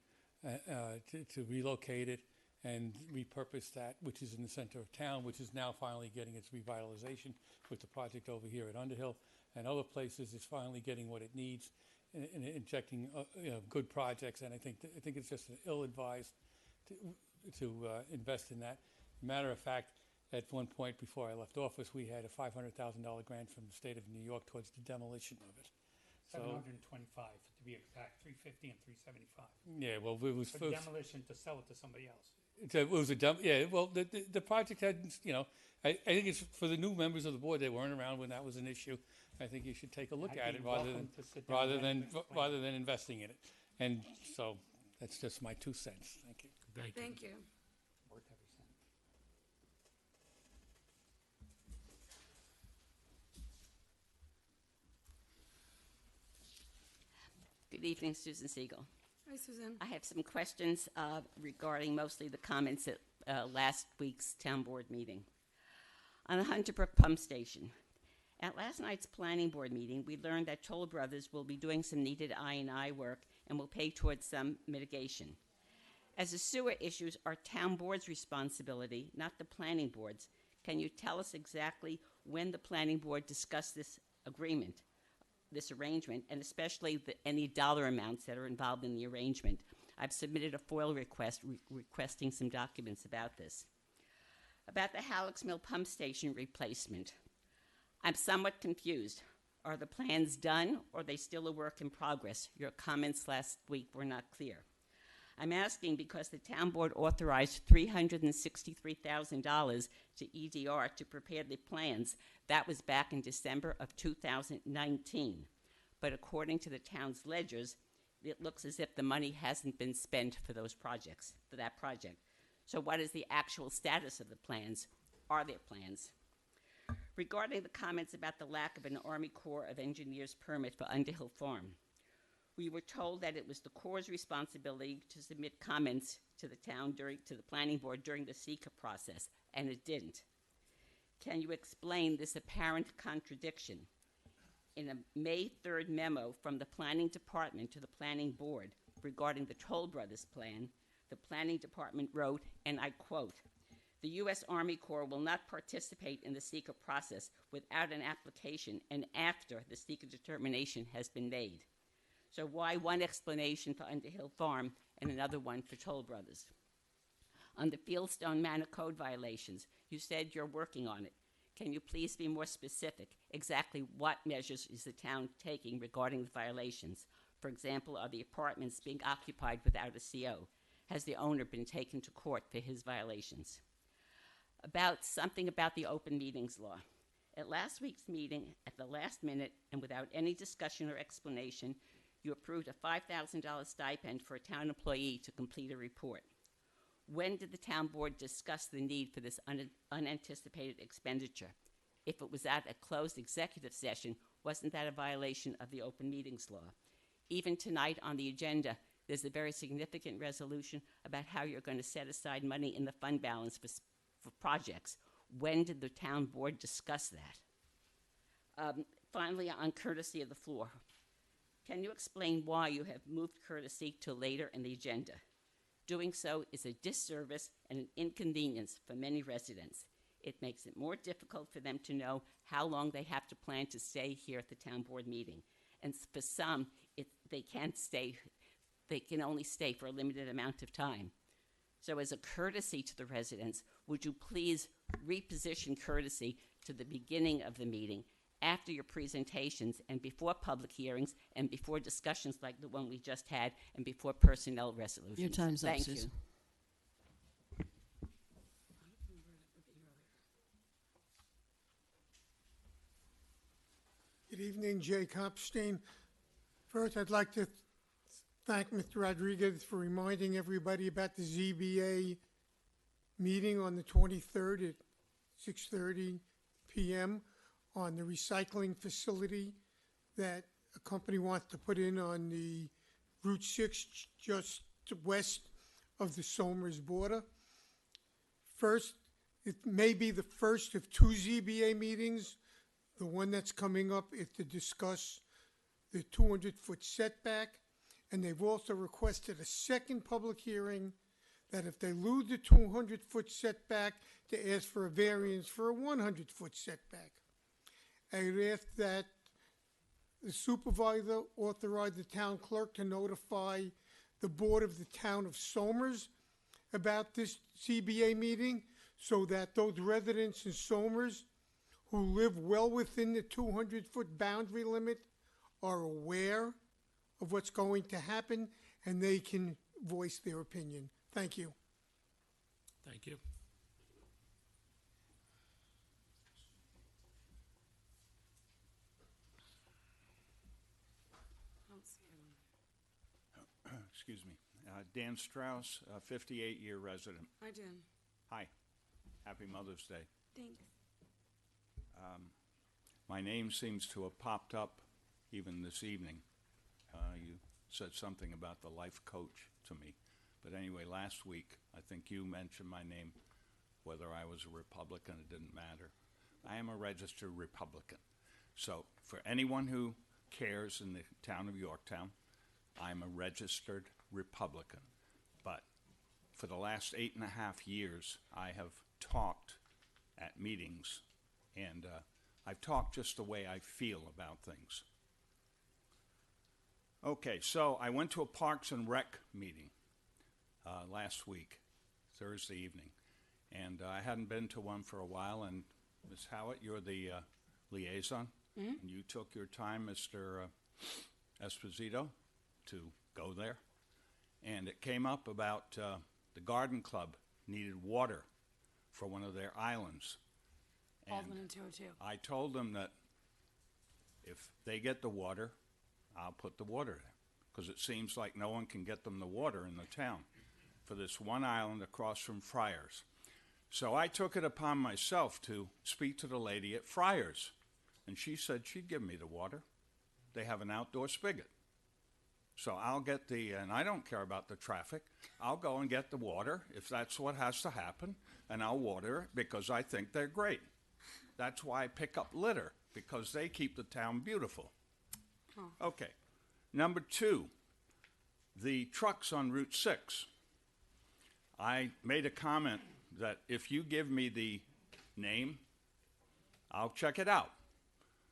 to relocate it and repurpose that, which is in the center of town, which is now finally getting its revitalization with the project over here at Underhill. And other places, it's finally getting what it needs and injecting good projects. And I think it's just ill-advised to invest in that. Matter of fact, at one point before I left office, we had a $500,000 grant from the state of New York towards the demolition of it. 725 to be exact, 350 and 375. Yeah, well, it was For demolition to sell it to somebody else. It was a dump. Yeah, well, the project had, I think it's for the new members of the board. They weren't around when that was an issue. I think you should take a look I'd at be it welcome to sit down and explain. rather than investing in it. And so that's just my 2 cents. Thank you. Thank you. Thank you. Worth every cent. Good evening, Susan Siegel. Hi, Susan. I have some questions regarding mostly the comments at last week's town board meeting. On the Hunter Brook Pump Station, at last night's planning board meeting, we learned that Toll Brothers will be doing some needed I&I work and will pay towards some mitigation. As the sewer issues are town board's responsibility, not the planning board's, can you tell us exactly when the planning board discussed this arrangement, and especially any dollar amounts that are involved in the arrangement? I've submitted a FOIL request requesting some documents about this. About the Halleck's Mill pump station replacement, I'm somewhat confused. Are the plans done, or are they still a work in progress? Your comments last week were not clear. I'm asking because the town board authorized $363,000 to EDR to prepare the plans. That was back in December of 2019. But according to the town's ledgers, it looks as if the money hasn't been spent for those projects, for that project. So what is the actual status of the plans? Are there plans? Regarding the comments about the lack of an Army Corps of Engineers permit for Underhill Farm, we were told that it was the Corps' responsibility to submit comments to the town to the planning board during the seeker process, and it didn't. Can you explain this apparent contradiction? In a May 3rd memo from the planning department to the planning board regarding the Toll Brothers plan, the planning department wrote, and I quote, "The U.S. Army Corps will not participate in the seeker process without an application and after the seeker determination has been made." So why one explanation for Underhill Farm and another one for Toll Brothers? On the Fieldstone Manor Code violations, you said you're working on it. Can you please be more specific? Exactly what measures is the town taking regarding the violations? For example, are the apartments being occupied without a CO? Has the owner been taken to court for his violations? Something about the open meetings law. At last week's meeting, at the last minute, and without any discussion or explanation, you approved a $5,000 stipend for a town employee to complete a report. When did the town board discuss the need for this unanticipated expenditure? If it was at a closed executive session, wasn't that a violation of the open meetings law? Even tonight on the agenda, there's a very significant resolution about how you're going to set aside money in the fund balance for projects. When did the town board discuss that? Finally, on courtesy of the floor, can you explain why you have moved courtesy to later in the agenda? Doing so is a disservice and an inconvenience for many residents. It makes it more difficult for them to know how long they have to plan to stay here at the town board meeting. And for some, they can't stay, they can only stay for a limited amount of time. So as a courtesy to the residents, would you please reposition courtesy to the beginning of the meeting, after your presentations and before public hearings and before discussions like the one we just had and before personnel resolutions? Your time's up, Thank Susan. you. Good evening, Jay Kopstein. First, I'd like to thank Mr. Rodriguez for reminding everybody about the ZBA meeting on the 23rd at 6:30 p.m. on the recycling facility that a company wants to put in on the Route 6 just west of the Somers border. First, it may be the first of two ZBA meetings. The one that's coming up is to discuss the 200-foot setback, and they've also requested a second public hearing that if they lose the 200-foot setback, to ask for a variance for a 100-foot setback. I would ask that the supervisor authorize the town clerk to notify the board of the town of Somers about this CBA meeting so that those residents in Somers who live well within the 200-foot boundary limit are aware of what's going to happen and they can voice their opinion. Thank you. Thank you. Excuse me. Dan Strauss, 58-year resident. Hi, Jen. Hi. Happy Mother's Day. Thanks. My name seems to have popped up even this evening. You said something about the life coach to me. But anyway, last week, I think you mentioned my name, whether I was a Republican, it didn't matter. I am a registered Republican. So for anyone who cares in the town of Yorktown, I'm a registered Republican. But for the last 8.5 years, I have talked at meetings, and I've talked just the way I feel about things. Okay, so I went to a Parks and Rec meeting last week, Thursday evening, and I hadn't been to one for a while, and Ms. Howitt, you're the liaison. And you took your time, Mr. Esposito, to go there. And it came up about the garden club needed water for one of their islands. Baldwin and 202. I told them that if they get the water, I'll put the water there. Because it seems like no one can get them the water in the town for this one island across from Friars. So I took it upon myself to speak to the lady at Friars. And she said she'd give me the water. They have an outdoor spigot. So I'll get and I don't care about the traffic. I'll go and get the water if that's what has to happen, and I'll water it because I think they're great. That's why I pick up litter, because they keep the town beautiful. Okay. Number 2, the trucks on Route 6. I made a comment that if you give me the name, I'll check it out.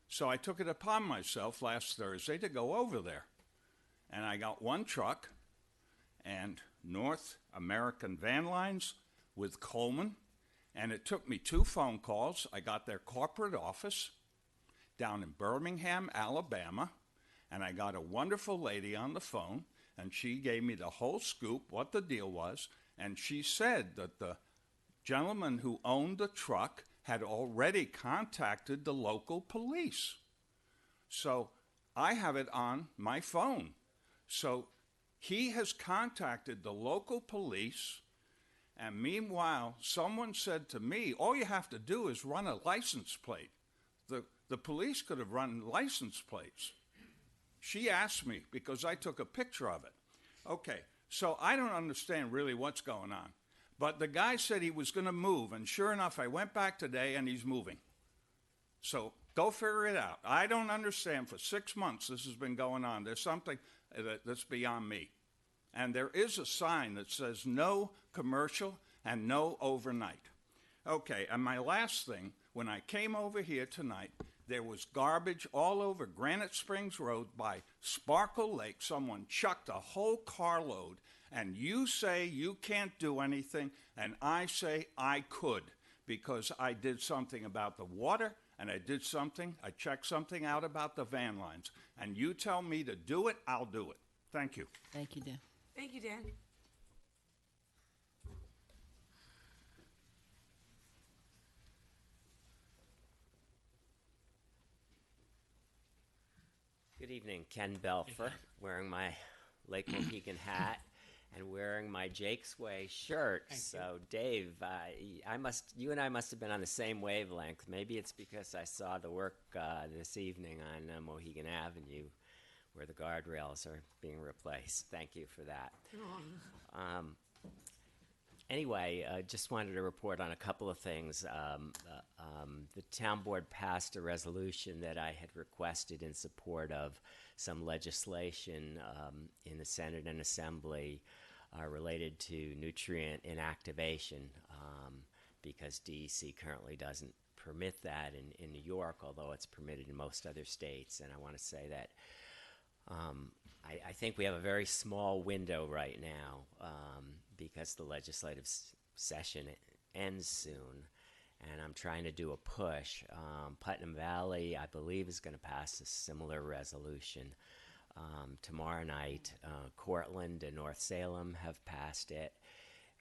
So I took it upon myself last Thursday to go over there. And I got one truck and North American Van Lines with Coleman. And it took me 2 phone calls. I got their corporate office down in Birmingham, Alabama. And I got a wonderful lady on the phone. And she gave me the whole scoop, what the deal was. And she said that the gentleman who owned the truck had already contacted the local police. So I have it on my phone. So he has contacted the local police, and meanwhile, someone said to me, all you have to do is run a license plate. The police could have run license plates. She asked me because I took a picture of it. Okay, so I don't understand really what's going on. But the guy said he was going to move, and sure enough, I went back today, and he's moving. So go figure it out. I don't understand. For 6 months, this has been going on. There's something that's beyond me. And there is a sign that says no commercial and no overnight. Okay, and my last thing, when I came over here tonight, there was garbage all over Granite Springs Road by Sparkle Lake. Someone chucked a whole carload. And you say you can't do anything, and I say I could, because I did something about the water, and I checked something out about the van lines. And you tell me to do it, I'll do it. Thank you. Thank you, Dan. Thank you, Dan. Good evening, Ken Belfer, wearing my Lake Mohegan hat and wearing my Jake's Way shirt. So, Dave, you and I must have been on the same wavelength. Maybe it's because I saw the work this evening on Mohegan Avenue, where the guardrails are being replaced. Thank you for that. Anyway, just wanted to report on a couple of things. The town board passed a resolution that I had requested in support of some legislation in the Senate and Assembly related to nutrient inactivation, because DEC currently doesn't permit that in New York, although it's permitted in most other states. And I want to say that I think we have a very small window right now, because the legislative session ends soon, and I'm trying to do a push. Putnam Valley, I believe, is going to pass a similar resolution tomorrow night. Cortland and North Salem have passed it,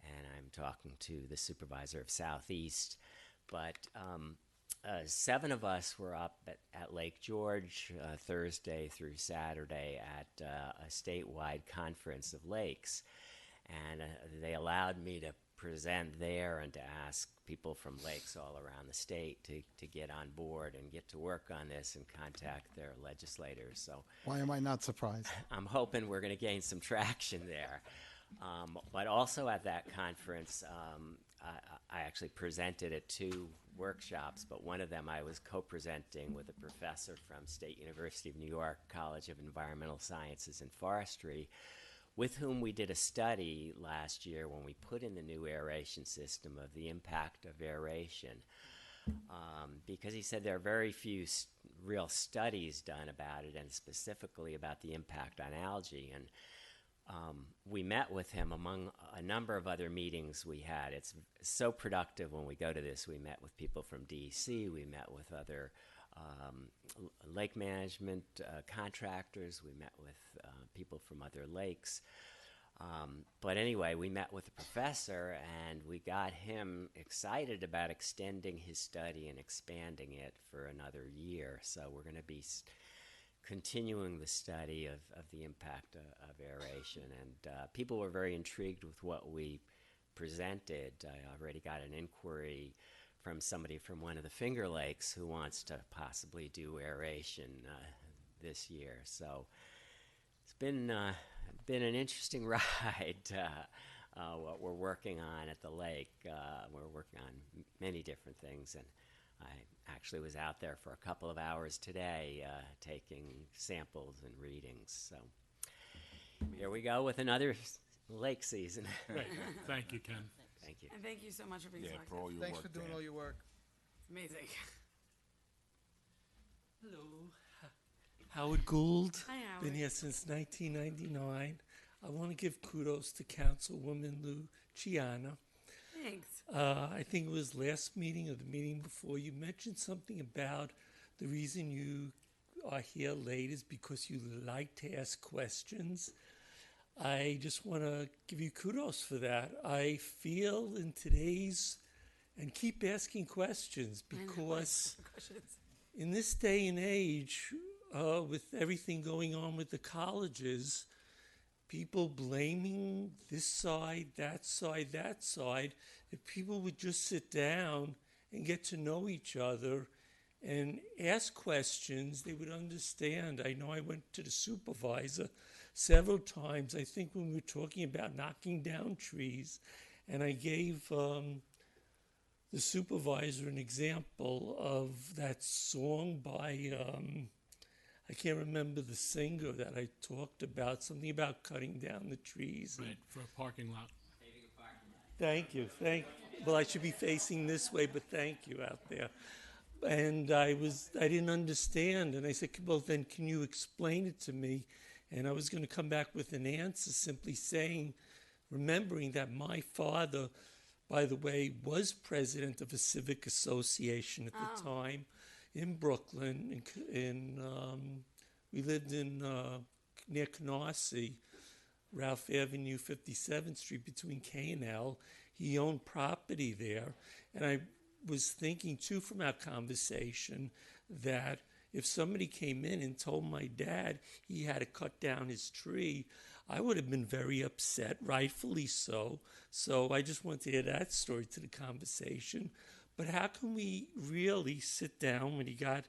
and I'm talking to the supervisor of Southeast. But 7 of us were up at Lake George Thursday through Saturday at a statewide conference of lakes. And they allowed me to present there and to ask people from lakes all around the state to get on board and get to work on this and contact their legislators. So Why am I not surprised? I'm hoping we're going to gain some traction there. But also at that conference, I actually presented at 2 workshops, but one of them I was co-presenting with a professor from State University of New York College of Environmental Sciences and Forestry, with whom we did a study last year when we put in the new aeration system of the impact of aeration. Because he said there are very few real studies done about it, and specifically about the impact on algae. And we met with him among a number of other meetings we had. It's so productive when we go to this. We met with people from DEC, we met with other lake management contractors. We met with people from other lakes. But anyway, we met with the professor, and we got him excited about extending his study and expanding it for another year. So we're going to be continuing the study of the impact of aeration. And people were very intrigued with what we presented. I already got an inquiry from somebody from one of the Finger Lakes who wants to possibly do aeration this year. So it's been an interesting ride, what we're working on at the lake. We're working on many different things, and I actually was out there for a couple of hours today taking samples and readings. So here we go with another lake season. Great. Thank you, Ken. Thank you. And thank you so much for being so active. for all your Thanks work, for doing Dan. all your work. It's amazing. Hello. Howard Gould. Hi, Howard. Been here since 1999. I want to give kudos to Councilwoman Luciana. Thanks. I think it was last meeting or the meeting before, you mentioned something about the reason you are here late is because you like to ask questions. I just want to give you kudos for that. I feel in today's, and keep asking questions, because in this day and age, with everything going on with the colleges, people blaming this side, that side, that side, if people would just sit down and get to know each other and ask questions, they would understand. I know I went to the supervisor several times, I think when we were talking about knocking down trees, and I gave the supervisor an example of that song by, I can't remember the singer that I talked about, something about cutting down the trees. Right, for a parking lot. Thank you. Well, I should be facing this way, but thank you out there. And I didn't understand, and I said, well, then can you explain it to me? And I was going to come back with an answer simply saying, remembering that my father, by the way, was president of a civic association at the time in Brooklyn. We lived in near Canarsie, Ralph Avenue, 57th Street, between K and L. He owned property there. And I was thinking, too, from our conversation, that if somebody came in and told my dad he had to cut down his tree, I would have been very upset, rightfully so. So I just wanted to add that story to the conversation. But how can we really sit down when you got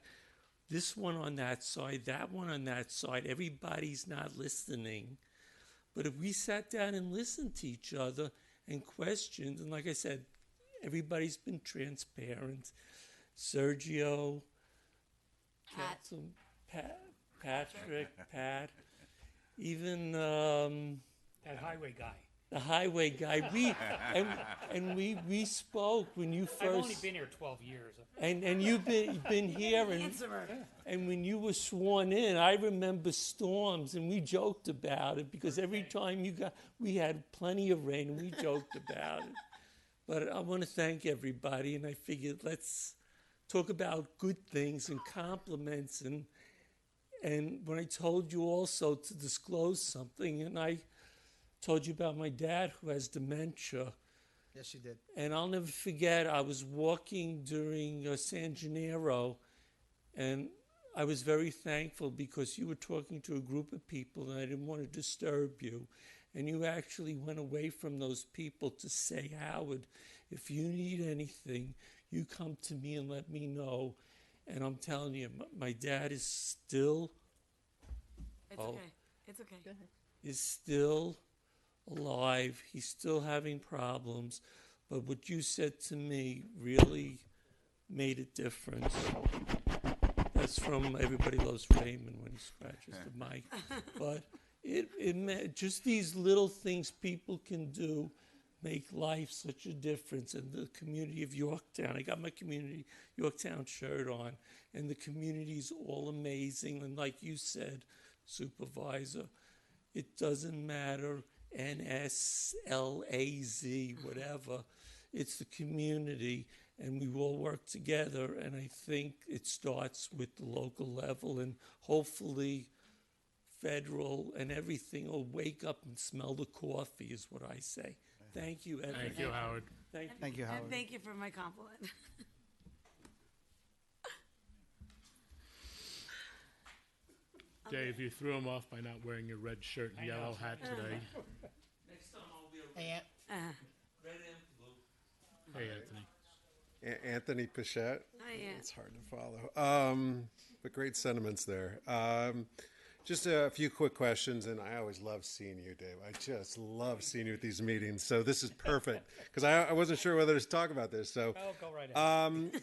this one on that side, that one on that side, everybody's not listening? But if we sat down and listened to each other and questioned, and like I said, everybody's been transparent. Sergio, Patrick, Pat, even That highway guy. the highway guy. We spoke when you first. I've only been here 12 years. And you've been here, and when you were sworn in, I remember storms, and we joked about it because every time we had plenty of rain, and we joked about it. But I want to thank everybody, and I figured let's talk about good things and compliments. And when I told you also to disclose something, and I told you about my dad who has dementia. Yes, you did. And I'll never forget, I was walking during San Gennaro, and I was very thankful because you were talking to a group of people, and I didn't want to disturb you. And you actually went away from those people to say, Howard, if you need anything, you come to me and let me know. And I'm telling you, my dad is still... It's okay. It's okay. Go ahead. Is still alive. He's still having problems. But what you said to me really made a difference. That's from Everybody Loves Raymond when he scratches the mic. But it just these little things people can do make life such a difference. And the community of Yorktown, I got my community Yorktown shirt on, and the community's all amazing. And like you said, Supervisor, it doesn't matter, NS, LAZ, whatever. It's the community. and we all work together. And I think it starts with the local level, and hopefully federal and everything will wake up and smell the coffee, is what I say. Thank you, Evan. Thank you, Howard. Thank you. Thank you, Howard. And thank you for my compliment. Dave, you threw him off by not wearing your red shirt and yellow hat today. Next time I'll wear Hey, red and blue. Hey, Anthony. Anthony Pichette. Hi, Aunt. It's hard to follow. But great sentiments there. Just a few quick questions, and I always love seeing you, Dave. I just love seeing you at these meetings. So this is perfect because I wasn't sure whether to talk about this. So Oh, go right ahead.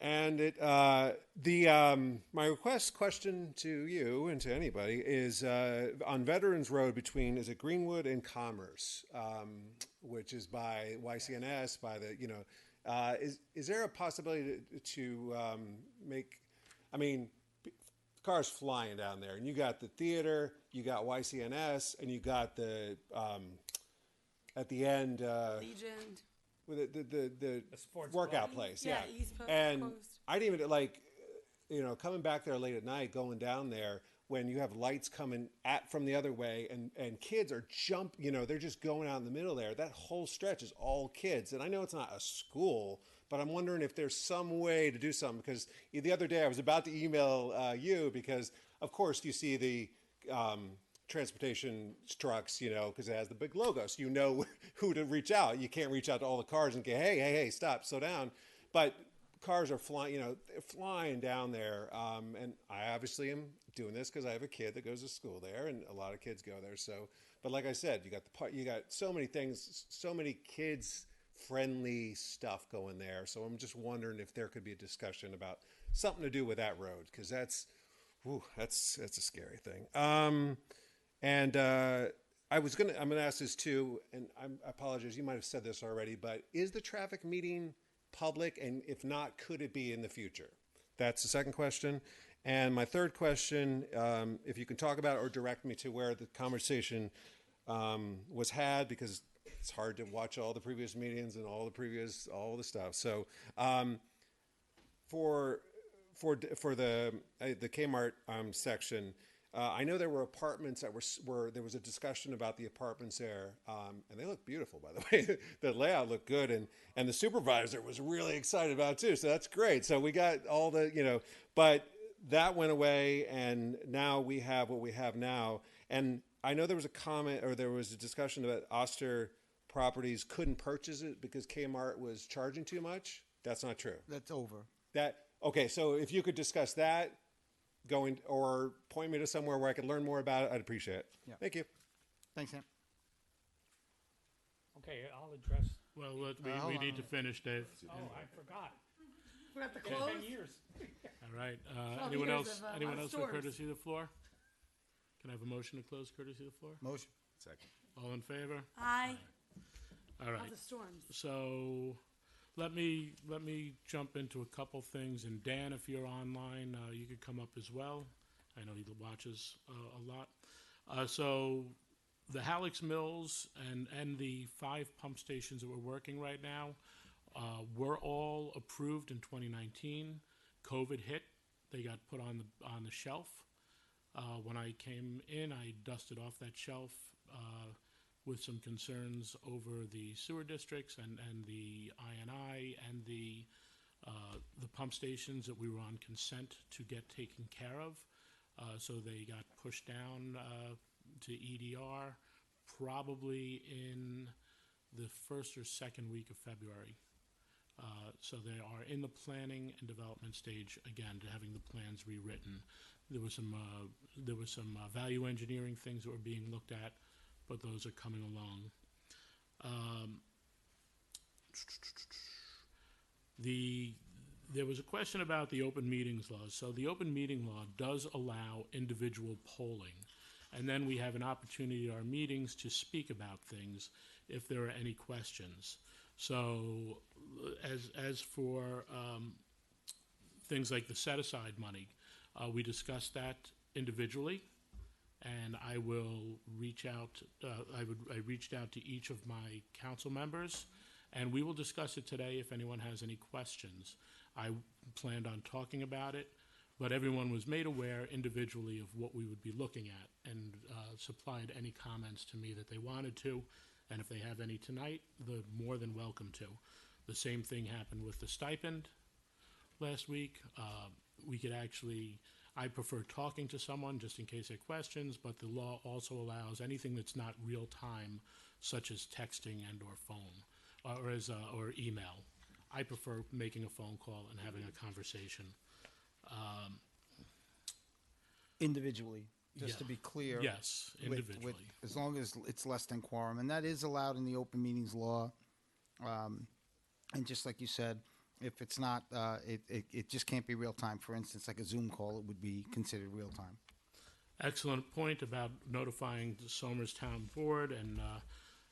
and my question to you and to anybody is on Veterans Road between, is it Greenwood and Commerce, which is by YCNS, by the, is there a possibility to make, I mean, cars flying down there, and you got the theater, you got YCNS, and you got the, at the end, Legion. with the sports workout club. place, Yeah, East Coast. and Coast. I didn't even coming back there late at night, going down there when you have lights coming from the other way, and kids are they're just going out in the middle there. That whole stretch is all kids, and I know it's not a school, but I'm wondering if there's some way to do something, because the other day I was about to email you because, of course, you see the transportation trucks, because it has the big logo, so you know who to reach out. You can't reach out to all the cars and go, hey, stop, slow down. But cars are flying, they're flying down there. And I obviously am doing this because I have a kid that goes to school there, and a lot of kids go there. So, but like I said, you got so many things, so many kids-friendly stuff going there. So I'm just wondering if there could be a discussion about something to do with that road, because that's a scary thing. I'm gonna ask this too, and I apologize, you might have said this already, but is the traffic meeting public, and if not, could it be in the future? That's the second question. And my third question, if you can talk about or direct me to where the conversation was had, because it's hard to watch all the previous meetings and all the stuff. So for the Kmart section, I know there were apartments that were there was a discussion about the apartments there, and they look beautiful, by the way. The layout looked good, and the supervisor was really excited about it too. So that's great. So we got all the but that went away, and now we have what we have now. And I know there was a comment, or there was a discussion about Oster Properties couldn't purchase it because Kmart was charging too much. That's not true. That's over. Okay, so if you could discuss that, or point me to somewhere where I could learn more about it, I'd appreciate it. Yeah. Thank you. Thanks, Sam. Okay, I'll address. Well, hold we on. need to finish, Dave. Oh, I forgot. We have to Been close. 10 years. All right. 12 Anyone years else? of, Anyone else for storms. courtesy of the floor? Can I have a motion to close courtesy of the floor? Motion. Second. All in favor? Hi. All right. Of the storms. So let me jump into a couple things. And Dan, if you're online, you could come up as well. I know he watches a lot. So the Halleck's Mills and the 5 pump stations that we're working right now were all approved in 2019. COVID hit; they got put on the shelf. When I came in, I dusted off that shelf with some concerns over the sewer districts and the INI and the pump stations that we were on consent to get taken care of. So they got pushed down to EDR probably in the first or second week of February. So they are in the planning and development stage again, to having the plans rewritten. There was some value engineering things that were being looked at, but those are coming along. There was a question about the open meetings law. So the open meeting law does allow individual polling, and then we have an opportunity at our meetings to speak about things if there are any questions. So as for things like the set-aside money, we discussed that individually, and I will reach out. I reached out to each of my council members And we will discuss it today if anyone has any questions. I planned on talking about it, but everyone was made aware individually of what we would be looking at and supplied any comments to me that they wanted to. And if they have any tonight, they're more than welcome to. The same thing happened with the stipend last week. We could actually, I prefer talking to someone just in case they have questions, but the law also allows anything that's not real time, such as texting and or phone or email. I prefer making a phone call and having a conversation. Individually, just to Yeah. be clear. Yes, individually. As long as it's less than quorum, and that is allowed in the open meetings law. And just like you said, if it's not, it just can't be real time. For instance, like a Zoom call, it would be considered real time. Excellent point about notifying the Somers Town Board and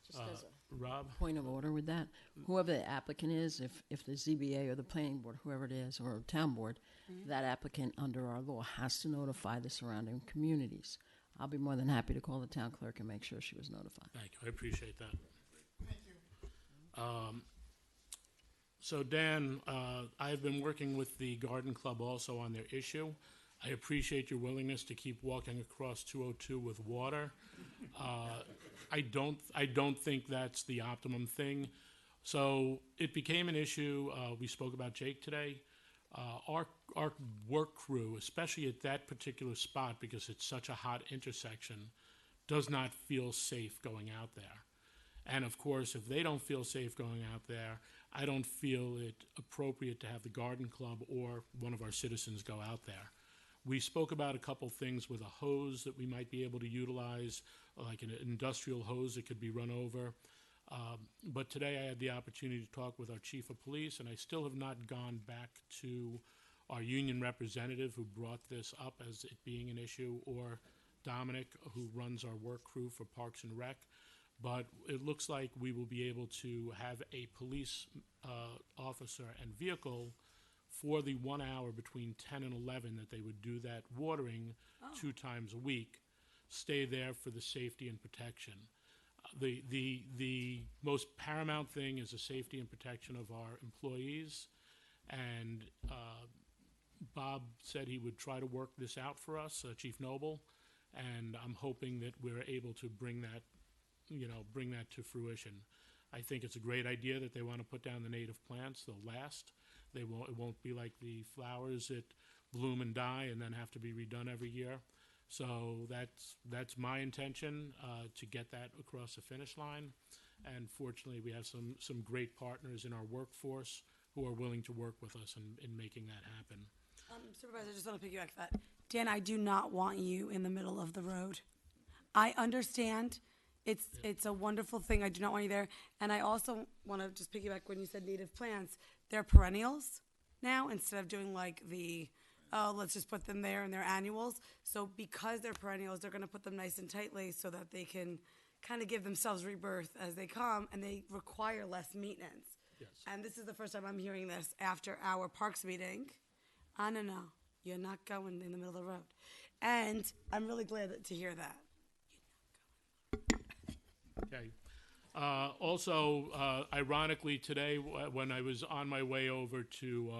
Just as a Rob. point of order with that, whoever the applicant is, if the ZBA or the planning board, whoever it is, or town board, that applicant under our law has to notify the surrounding communities. I'll be more than happy to call the town clerk and make sure she was notified. Thank you. I appreciate that. Thank you. So Dan, I've been working with the Garden Club also on their issue. I appreciate your willingness to keep walking across 202 with water. I don't think that's the optimum thing. So it became an issue. We spoke about Jake today. Our work crew, especially at that particular spot, because it's such a hot intersection, does not feel safe going out there. And of course, if they don't feel safe going out there, I don't feel it appropriate to have the Garden Club or one of our citizens go out there. We spoke about a couple things with a hose that we might be able to utilize, like an industrial hose that could be run over. But today I had the opportunity to talk with our chief of police, and I still have not gone back to our union representative who brought this up as it being an issue, or Dominic, who runs our work crew for Parks and Rec. But it looks like we will be able to have a police officer and vehicle for the 1 hour between 10 and 11 that they would do that watering 2 times a week, stay there for the safety and protection. The most paramount thing is the safety and protection of our employees, and Bob said he would try to work this out for us, Chief Noble, and I'm hoping that we're able to bring that to fruition. I think it's a great idea that they want to put down the native plants. They'll last. It won't be like the flowers that bloom and die and then have to be redone every year. So that's my intention, to get that across the finish line. And fortunately, we have some great partners in our workforce who are willing to work with us in making that happen. Supervisor, I just want to piggyback that. Dan, I do not want you in the middle of the road. I understand. It's a wonderful thing. I do not want you there. And I also want to just piggyback when you said native plants. They're perennials now instead of doing like let's just put them there and they're annuals. So because they're perennials, they're going to put them nice and tightly so that they can kind of give themselves rebirth as they come, and they require less maintenance. Yes. And this is the first time I'm hearing this after our parks meeting. No, you're not going in the middle of the road. And I'm really glad to hear that. Okay. Also, ironically, today when I was on my way over to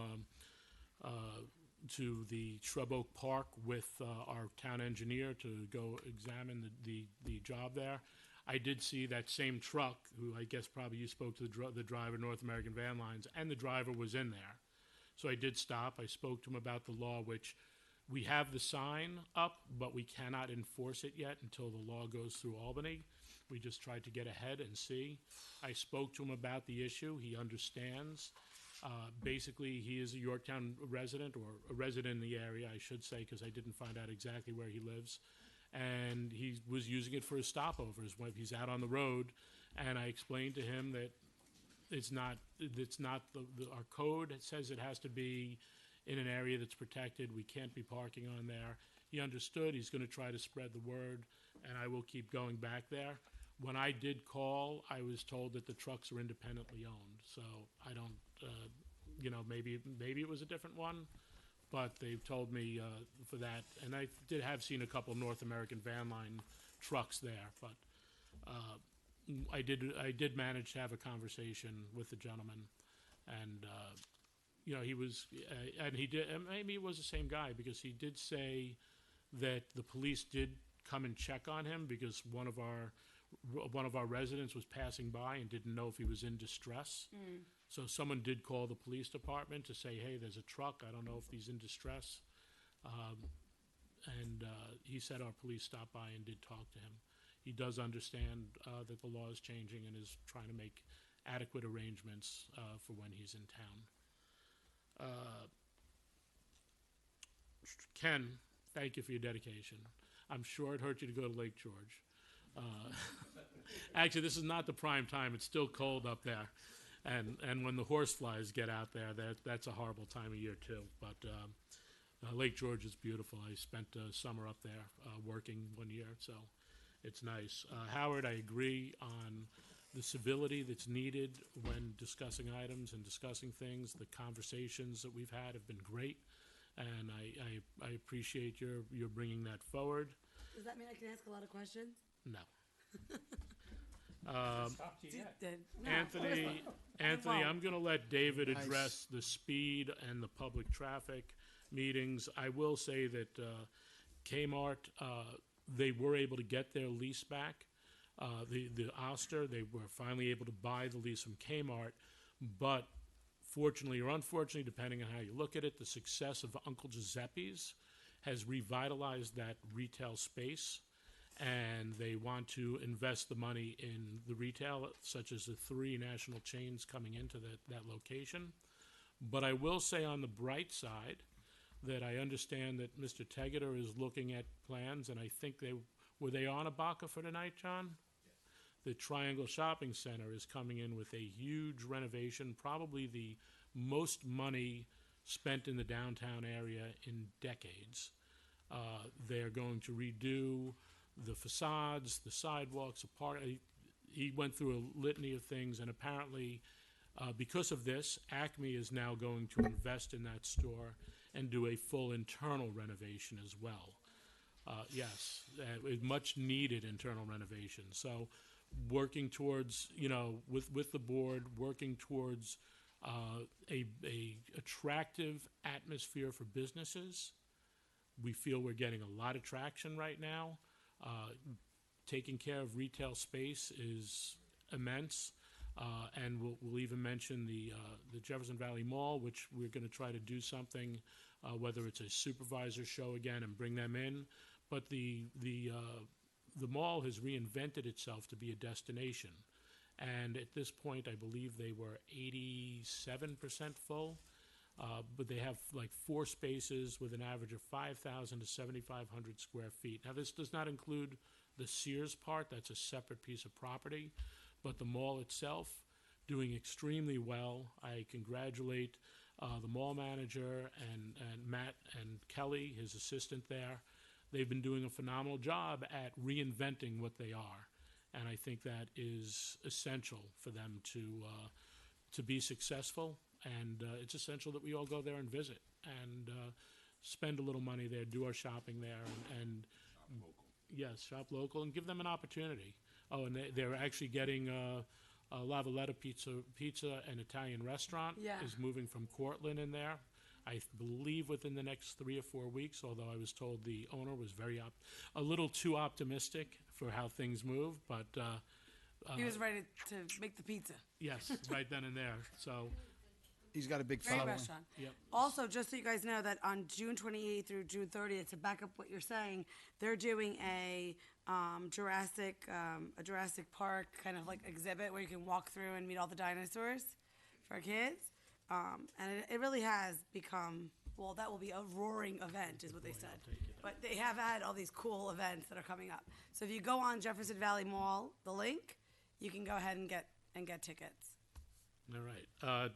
the Shrub Oak Park with our town engineer to go examine the job there, I did see that same truck, who I guess probably you spoke to the driver, North American Van Lines, and the driver was in there. So I did stop. I spoke to him about the law, which we have the sign up, but we cannot enforce it yet until the law goes through Albany. We just tried to get ahead and see. I spoke to him about the issue. He understands. Basically, he is a Yorktown resident, or a resident in the area, I should say, because I didn't find out exactly where he lives. And he was using it for his stopovers when he's out on the road. And I explained to him that it's not our code says it has to be in an area that's protected. We can't be parking on there. He understood. He's going to try to spread the word, and I will keep going back there. When I did call, I was told that the trucks are independently owned. So I don't, maybe it was a different one, but they've told me for that. And I did have seen a couple North American Van Line trucks there, but I did manage to have a conversation with the gentleman, and you know, he was, and he did, and maybe it was the same guy, because he did say that the police did come and check on him because one of our residents was passing by and didn't know if he was in distress. So someone did call the police department to say, hey, there's a truck, I don't know if he's in distress. And he said our police stopped by and did talk to him. He does understand that the law is changing and is trying to make adequate arrangements for when he's in town. Ken, thank you for your dedication. I'm sure it hurt you to go to Lake George. Actually, this is not the prime time. It's still cold up there. And when the horseflies get out there, that's a horrible time of year, too. But Lake George is beautiful. I spent summer up there working one year, so it's nice. Howard, I agree on the civility that's needed when discussing items and discussing things. The conversations that we've had have been great, and I appreciate your bringing that forward. Does that mean I can ask a lot of questions? No. No. Anthony, I'm going to let David Nice. address the speed and the public traffic meetings. I will say that Kmart, they were able to get their lease back. The Oster, they were finally able to buy the lease from Kmart, but fortunately or unfortunately, depending on how you look at it, the success of Uncle Giuseppe's has revitalized that retail space, and they want to invest the money in the retail, such as the 3 national chains coming into that location. But I will say on the bright side that I understand that Mr. Tegeter is looking at plans, and I think were they on Abaca for tonight, John? The Triangle Shopping Center is coming in with a huge renovation, probably the most money spent in the downtown area in decades. They're going to redo the facades, the sidewalks, he went through a litany of things, and apparently because of this, Acme is now going to invest in that store and do a full internal renovation as well. Yes, a much needed internal renovation. So working towards, with the board, working towards a attractive atmosphere for businesses. We feel we're getting a lot of traction right now. Taking care of retail space is immense. And we'll even mention the Jefferson Valley Mall, which we're going to try to do something, whether it's a supervisor show again and bring them in. But the mall has reinvented itself to be a destination. And at this point, I believe they were 87% full. But they have like 4 spaces with an average of 5,000 to 7,500 square feet. Now, this does not include the Sears part. That's a separate piece of property. But the mall itself doing extremely well. I congratulate the mall manager and Matt and Kelly, his assistant there. They've been doing a phenomenal job at reinventing what they are. And I think that is essential for them to be successful. And it's essential that we all go there and visit and spend a little money there, do our shopping there, and shop local. Yes, shop local and give them an opportunity. Oh, and they're actually getting Lavaletta Pizza and Italian restaurant is moving from Cortland in there. I believe within the next 3 or 4 weeks, although I was told the owner was a little too optimistic for how things move, but he was ready to make the pizza. Yes, right then and there. So he's got a big great following. restaurant. Yep. Also, just so you guys know that on June 28th through June 30th, to back up what you're saying, they're doing a Jurassic Park kind of like exhibit where you can walk through and meet all the dinosaurs for kids. And it really has become, well, that will be a roaring event, is what they said. But they have had all these cool events that are coming up. So if you go on Jefferson Valley Mall, the link, you can go ahead and get tickets. All right.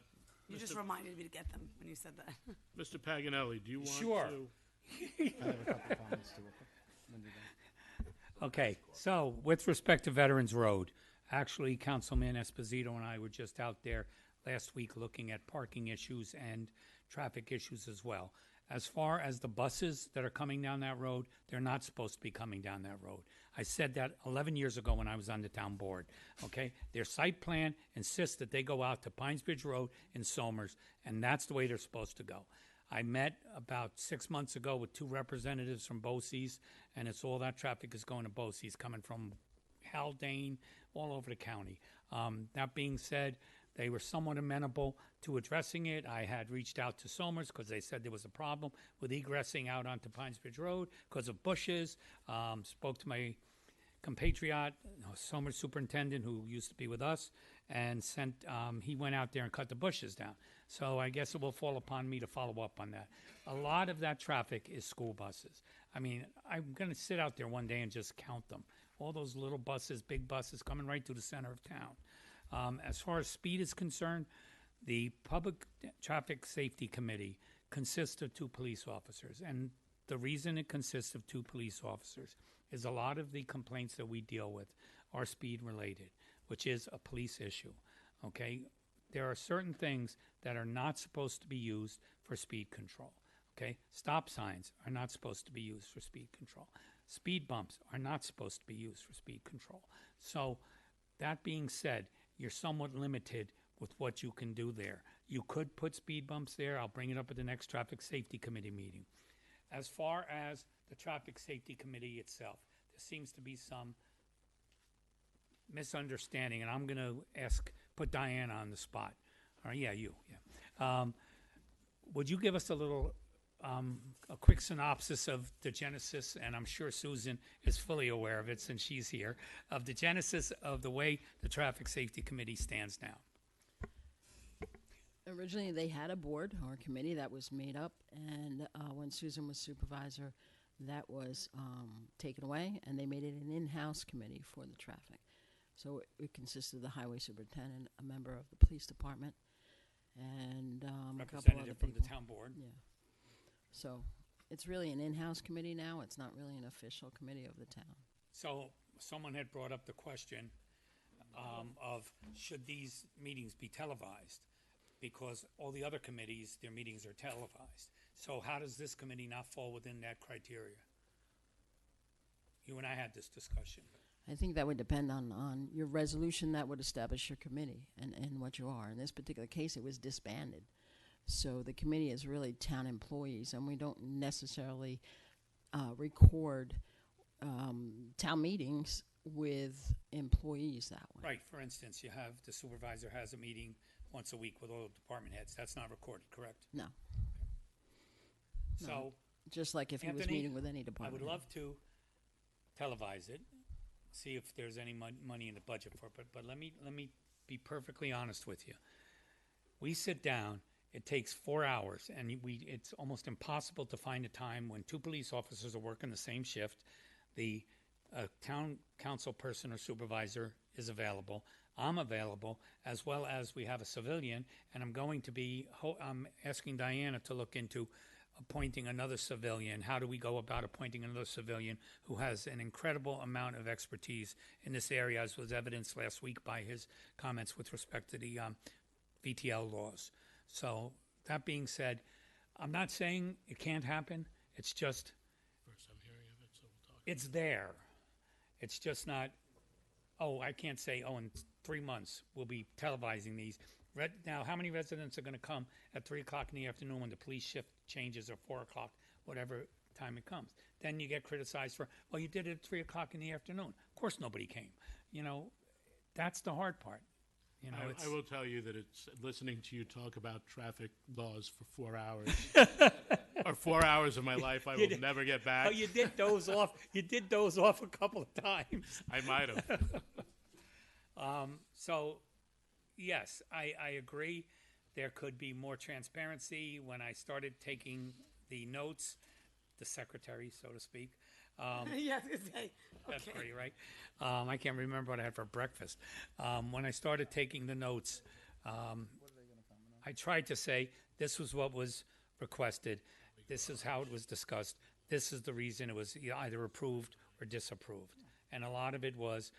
You just reminded me to get them when you said that. Mr. Paganelli, do you want Sure. to? I have a couple comments to Okay, so with respect to Veterans Road, actually, Councilman Esposito and I were just out there last week looking at parking issues and traffic issues as well. As far as the buses that are coming down that road, they're not supposed to be coming down that road. I said that 11 years ago when I was on the town board, okay? Their site plan insists that they go out to Pines Bridge Road in Somers, and that's the way they're supposed to go. I met about 6 months ago with 2 representatives from BOCES, and it's all that traffic is going to BOCES, coming from Haldane, all over the county. That being said, they were somewhat amenable to addressing it. I had reached out to Somers because they said there was a problem with egressing out onto Pines Bridge Road because of bushes. Spoke to my compatriot, Somers superintendent, who used to be with us, and he went out there and cut the bushes down. So I guess it will fall upon me to follow up on that. A lot of that traffic is school buses. I mean, I'm going to sit out there one day and just count them. All those little buses, big buses coming right through the center of town. As far as speed is concerned, the Public Traffic Safety Committee consists of 2 police officers. And the reason it consists of 2 police officers is a lot of the complaints that we deal with are speed related, which is a police issue. Okay? There are certain things that are not supposed to be used for speed control. Okay? Stop signs are not supposed to be used for speed control. Speed bumps are not supposed to be used for speed control. So, that being said, you're somewhat limited with what you can do there. You could put speed bumps there. I'll bring it up at the next Traffic Safety Committee meeting. As far as the Traffic Safety Committee itself, there seems to be some misunderstanding, and I'm going to put Diana on the spot. All right, yeah, you. Yeah. Would you give us a quick synopsis of the genesis, and I'm sure Susan is fully aware of it since she's here, of the genesis of the way the Traffic Safety Committee stands now? Originally, they had a board or a committee that was made up, and when Susan was supervisor, that was taken away, and they made it an in-house committee for the traffic. So it consisted of the highway superintendent, a member of the police department, and a couple other Representative from the people. town board. Yeah. So it's really an in-house committee now. It's not really an official committee of the town. So someone had brought up the question of should these meetings be televised? Because all the other committees, their meetings are televised. So how does this committee not fall within that criteria? You and I had this discussion. I think that would depend on your resolution that would establish your committee and what you are. In this particular case, it was disbanded. So the committee is really town employees, and we don't necessarily record town meetings with employees that way. Right. For instance, you have the supervisor has a meeting once a week with all the department heads. That's not recorded, correct? No. So, No. Just like if he was Anthony, meeting with any I department. would head. love to televise it, see if there's any money in the budget for it. But let me be perfectly honest with you. We sit down. It takes 4 hours, and it's almost impossible to find a time when 2 police officers are working the same shift. The town council person or supervisor is available. I'm available, as well as we have a civilian, and I'm asking Diana to look into appointing another civilian. How do we go about appointing another civilian who has an incredible amount of expertise in this area, as was evidenced last week by his comments with respect to the VTL laws. So that being said, I'm not saying it can't happen. It's just First I'm hearing of it, so we'll talk. it's there. It's just not. Oh, I can't say. Oh, in 3 months we'll be televising these. Now, how many residents are going to come at 3 o'clock in the afternoon when the police shift changes, or 4 o'clock, whatever time it comes? Then you get criticized for, well, you did it at 3 o'clock in the afternoon. Of course, nobody came. You know, that's the hard part. You know, I will tell you that it's listening to you talk about traffic laws for 4 hours, or 4 hours of my life I will never get back. Oh, you did doze off. You did doze off a couple of times. I might have. So, yes, I agree. There could be more transparency. When I started taking the notes, the secretary, so to speak. Yes, okay. That's pretty right. I can't remember what I had for breakfast. When I started taking the notes, I tried to say this was what was requested. This is how it was discussed. This is the reason it was either approved or disapproved. And a lot of it was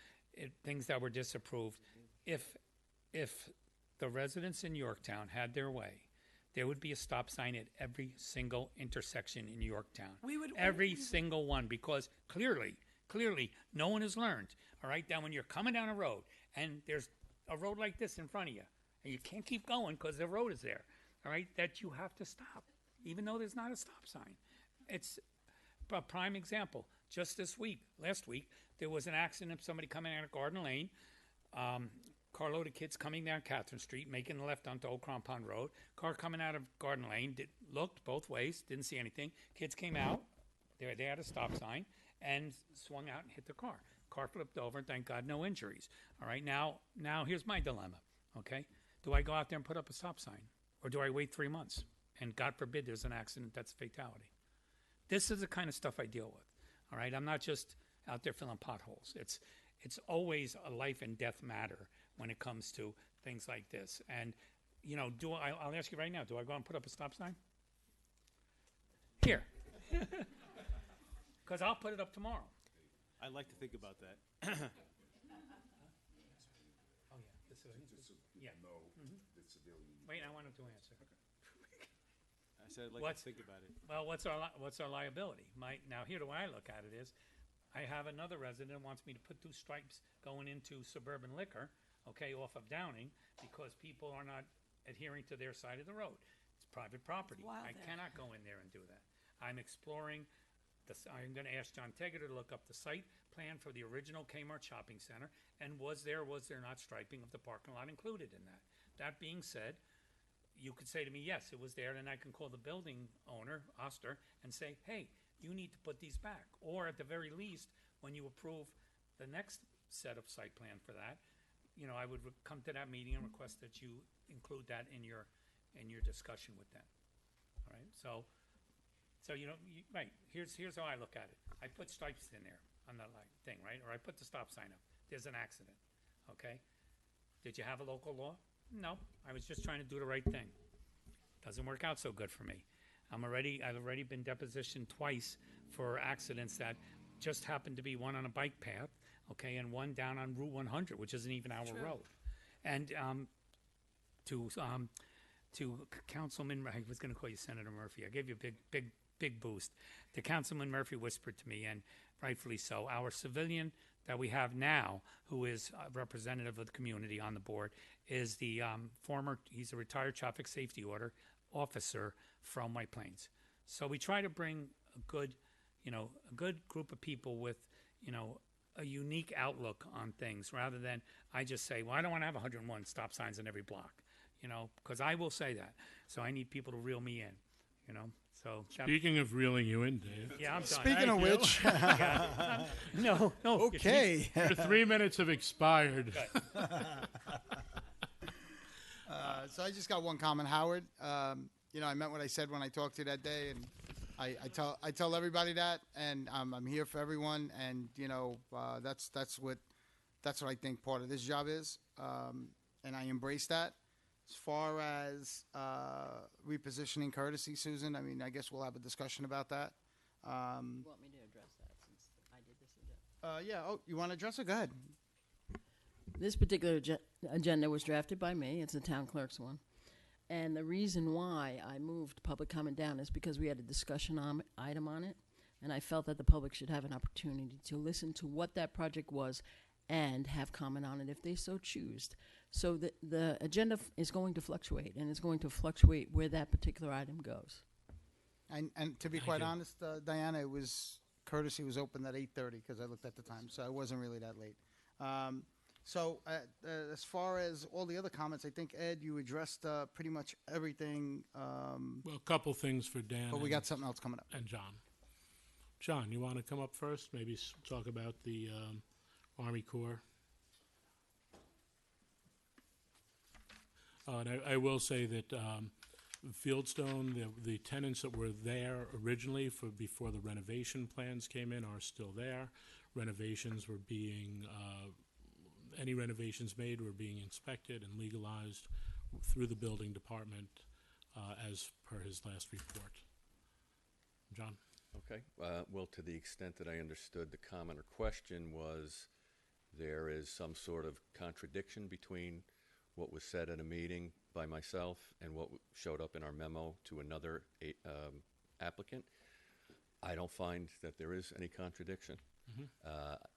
things that were disapproved. If the residents in Yorktown had their way, there would be a stop sign at every single intersection in Yorktown. We would- Every single one, because clearly, no one has learned, all right, that when you're coming down a road and there's a road like this in front of you, and you can't keep going because the road is there, all right, that you have to stop, even though there's not a stop sign. It's a prime example. Just last week, there was an accident of somebody coming out of Garden Lane, carload of kids coming down Catherine Street, making the left onto Old Crown Pond Road. Car coming out of Garden Lane, looked both ways, didn't see anything. Kids came out, they had a stop sign, and swung out and hit the car. Car flipped over, and thank God no injuries. All right, now here's my dilemma, okay? Do I go out there and put up a stop sign? Or do I wait 3 months? And God forbid there's an accident that's a fatality. This is the kind of stuff I deal with, all right? I'm not just out there filling potholes. It's always a life and death matter when it comes to things like this. And, you know, I'll ask you right now, do I go and put up a stop sign? Here. Because I'll put it up tomorrow. I'd like to think about that. Oh, yeah. Wait, I wanted to answer. I said I'd like to think about it. Well, what's our liability? Now, here the way I look at it is, I have another resident who wants me to put 2 stripes going into Suburban Liquor, okay, off of Downing, because people are not adhering to their side of the road. It's private property. wild I there. cannot go in there and do that. I'm exploring I'm going to ask John Tegeter to look up the site plan for the original Kmart shopping center, and was there not striping of the parking lot included in that? That being said, you could say to me, yes, it was there, and I can call the building owner, Oster, and say, hey, you need to put these back. Or at the very least, when you approve the next set of site plan for that, you know, I would come to that meeting and request that you include that in your discussion with them. All right, so you know, right, here's how I look at it. I put stripes in there on the thing, right? Or I put the stop sign up. There's an accident, okay? Did you have a local law? No, I was just trying to do the right thing. Doesn't work out so good for me. I've already been depositioned twice for accidents that just happened to be one on a bike path, okay, and one down on Route 100, which isn't even our road. And to Councilman, I was going to call you Senator Murphy. I gave you a big boost. The Councilman Murphy whispered to me, and rightfully so, our civilian that we have now, who is a representative of the community on the board, is the he's a retired traffic safety order officer from White Plains. So we try to bring a good group of people with, you know, a unique outlook on things, rather than I just say, well, I don't want to have 101 stop signs in every block, you know, because I will say that. So I need people to reel me in, you know. So Speaking of reeling you in, Dave. yeah, I'm done. Speaking of Thank which, you. no. okay. Your 3 minutes have expired. So I just got one comment, Howard. You know, I meant what I said when I talked to you that day, and I tell everybody that, and I'm here for everyone, and you know, that's what I think part of this job is, and I embrace that. As far as repositioning courtesy, Susan, I mean, I guess we'll have a discussion about that. You want me to address that since I did this agenda? Yeah. Oh, you want to address it? Go ahead. This particular agenda was drafted by me. It's the town clerk's one. And the reason why I moved public comment down is because we had a discussion item on it, and I felt that the public should have an opportunity to listen to what that project was and have comment on it if they so choose. So the agenda is going to fluctuate, and it's going to fluctuate where that particular item goes. And to be quite honest, Diana, courtesy was open at 8:30 because I looked at the time, so it wasn't really that late. So as far as all the other comments, I think, Ed, you addressed pretty much everything. Well, a couple things for Dan. But we got something else coming up. And John. John, you want to come up first? Maybe talk about the Army Corps. And I will say that Fieldstone, the tenants that were there originally before the renovation plans came in are still there. Renovations were being, any renovations made were being inspected and legalized through the building department as per his last report. John? Okay. Well, to the extent that I understood the comment or question was there is some sort of contradiction between what was said at a meeting by myself and what showed up in our memo to another applicant, I don't find that there is any contradiction.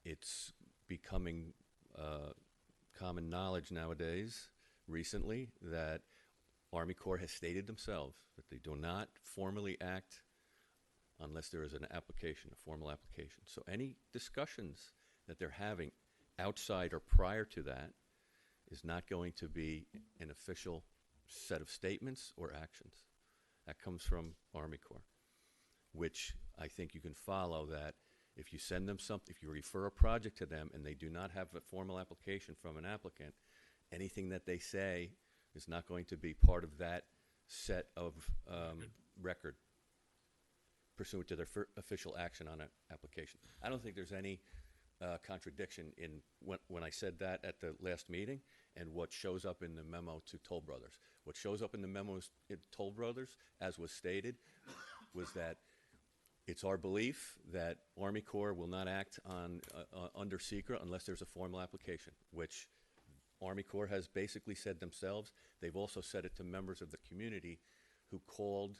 It's becoming common knowledge nowadays, recently, that Army Corps has stated themselves that they do not formally act unless there is an application, a formal application. So any discussions that they're having outside or prior to that is not going to be an official set of statements or actions. That comes from Army Corps, which I think you can follow that if you send them something, if you refer a project to them and they do not have a formal application from an applicant, anything that they say is not going to be part of that set of record pursuant to their official action on an application. I don't think there's any contradiction in when I said that at the last meeting and what shows up in the memo to Toll Brothers. What shows up in the memos in Toll Brothers, as was stated, was that it's our belief that Army Corps will not act on under SECRA unless there's a formal application, which Army Corps has basically said themselves. They've also said it to members of the community who called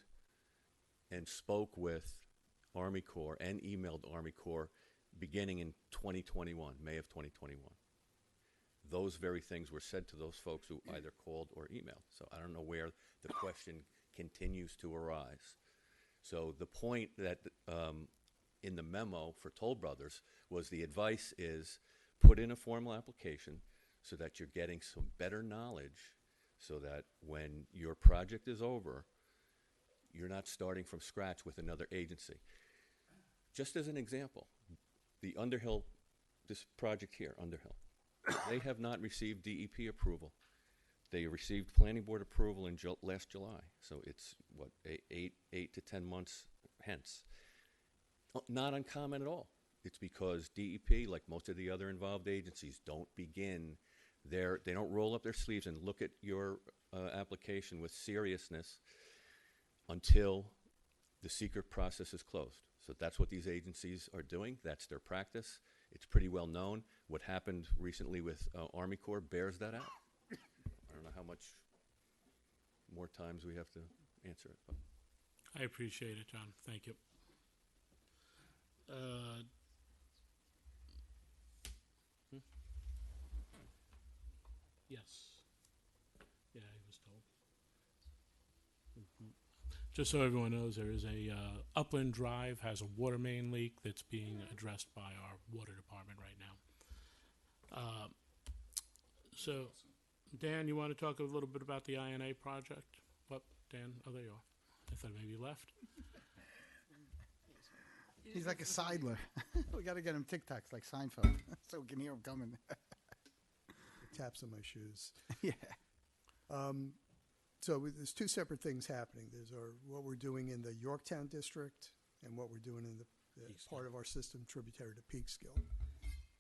and spoke with Army Corps and emailed Army Corps beginning in 2021, May of 2021. Those very things were said to those folks who either called or emailed. So I don't know where the question continues to arise. So the point that in the memo for Toll Brothers was the advice is put in a formal application so that you're getting some better knowledge so that when your project is over, you're not starting from scratch with another agency. Just as an example, the Underhill, this project here, Underhill, they have not received DEP approval. They received planning board approval in last July, so it's, what, eight to 10 months hence. Not uncommon at all. It's because DEP, like most of the other involved agencies, don't begin they don't roll up their sleeves and look at your application with seriousness until the secret process is closed. So that's what these agencies are doing. That's their practice. It's pretty well known. What happened recently with Army Corps bears that out. I don't know how much more times we have to answer it. But. I appreciate it, John. Thank you. Yes. Yeah, he was told. Just so everyone knows, there is a Upland Drive has a water main leak that's being addressed by our water department right now. So, Dan, you want to talk a little bit about the INA project? What, Dan? Oh, there you are. I thought maybe you left. He's like a sidler. We got to get him Tic Tacs like Seinfeld so we can hear him coming. Taps on my shoes. Yeah. So there's two separate things happening. There's what we're doing in the Yorktown district and what we're doing in the part of our system tributary to Peekskill.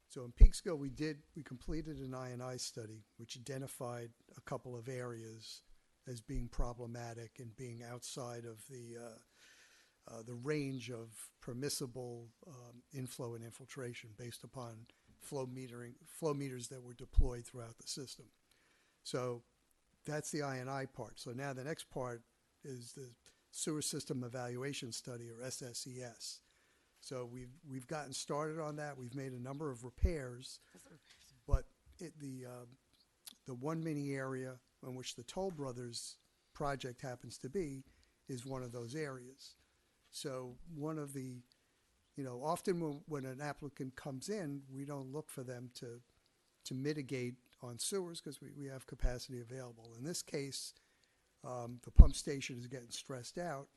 So in Peekskill, we completed an I&I study which identified a couple of areas as being problematic and being outside of the range of permissible inflow and infiltration based upon flow meters that were deployed throughout the system. So that's the I&I part. So now the next part is the Sewer System Evaluation Study, or SSES. So we've gotten started on that. We've made a number of repairs, but the one mini area in which the Toll Brothers project happens to be is one of those areas. So one of the, often when an applicant comes in, we don't look for them to mitigate on sewers because we have capacity available. In this case, the pump station is getting stressed out,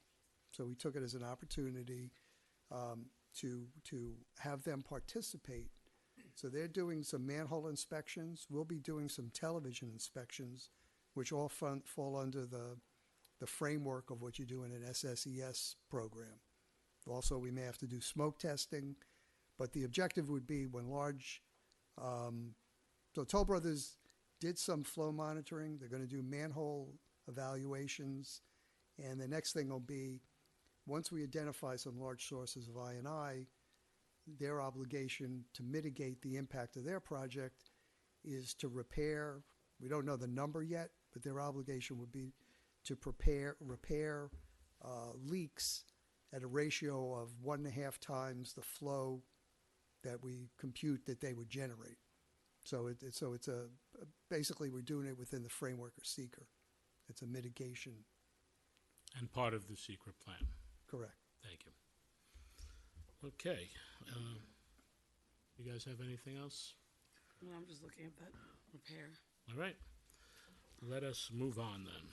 so we took it as an opportunity to have them participate. So they're doing some manhole inspections. We'll be doing some television inspections, which all fall under the framework of what you do in an SSES program. Also, we may have to do smoke testing, but the objective would be when large, so Toll Brothers did some flow monitoring. They're going to do manhole evaluations, and the next thing will be, once we identify some large sources of I&I, their obligation to mitigate the impact of their project is to repair We don't know the number yet, but their obligation would be to repair leaks at a ratio of 1.5 times the flow that we compute that they would generate. So it's basically we're doing it within the framework of seeker. It's a mitigation. And part of the secret plan. Correct. Thank you. Okay. You guys have anything else? No, I'm just looking at that repair. All right. Let us move on then.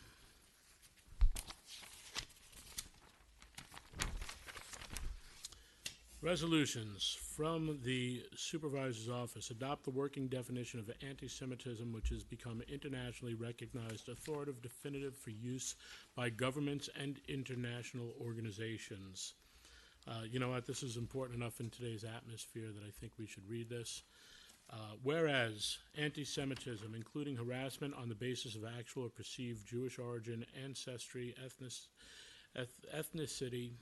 Resolutions from the Supervisor's Office. Adopt the working definition of anti-Semitism, which has become internationally recognized, authoritative, definitive for use by governments and international organizations. You know what? This is important enough in today's atmosphere that I think we should read this. Whereas anti-Semitism, including harassment on the basis of actual or perceived Jewish origin, ancestry, ethnicity,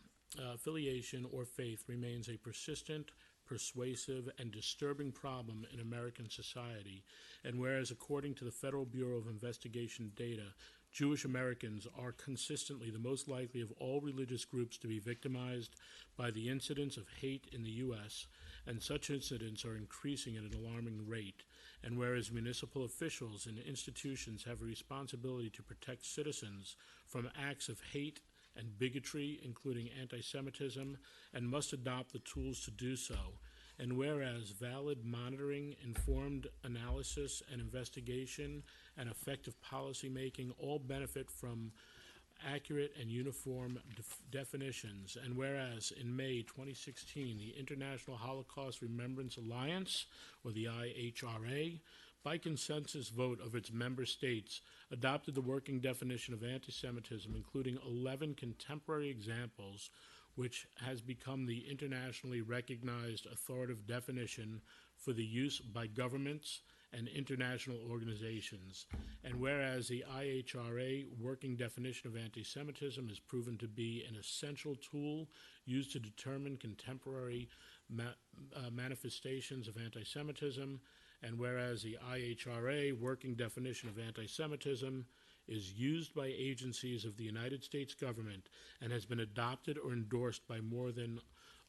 affiliation, or faith, remains a persistent, persuasive, and disturbing problem in American society, and whereas according to the Federal Bureau of Investigation data, Jewish Americans are consistently the most likely of all religious groups to be victimized by the incidents of hate in the U.S., and such incidents are increasing at an alarming rate, and whereas municipal officials and institutions have a responsibility to protect citizens from acts of hate and bigotry, including anti-Semitism, and must adopt the tools to do so, and whereas valid monitoring, informed analysis and investigation, and effective policy making all benefit from accurate and uniform definitions, and whereas in May 2016, the International Holocaust Remembrance Alliance, or the IHRA, by consensus vote of its member states, adopted the working definition of anti-Semitism, including 11 contemporary examples, which has become the internationally recognized authoritative definition for the use by governments and international organizations. And whereas the IHRA working definition of anti-Semitism has proven to be an essential tool used to determine contemporary manifestations of anti-Semitism, and whereas the IHRA working definition of anti-Semitism is used by agencies of the United States government and has been adopted or endorsed by more than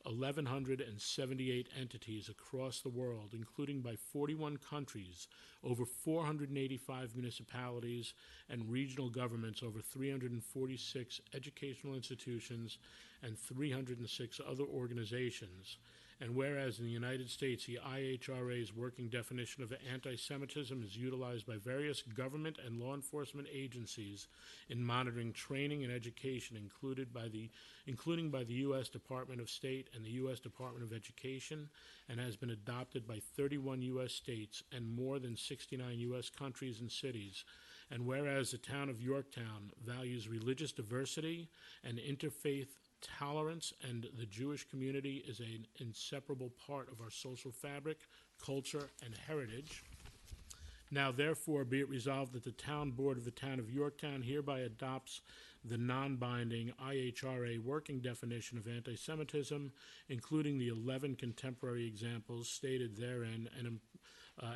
1,178 entities across the world, including by 41 countries, over 485 municipalities and regional governments, over 346 educational institutions, and 306 other organizations. And whereas in the United States, the IHRA's working definition of anti-Semitism is utilized by various government and law enforcement agencies in monitoring training and education, including by the U.S. Department of State and the U.S. Department of Education, and has been adopted by 31 U.S. states and more than 69 U.S. countries and cities. And whereas the town of Yorktown values religious diversity and interfaith tolerance, and the Jewish community is an inseparable part of our social fabric, culture, and heritage. Now, therefore, be it resolved that the Town Board of the Town of Yorktown hereby adopts the non-binding IHRA working definition of anti-Semitism, including the 11 contemporary examples stated therein, and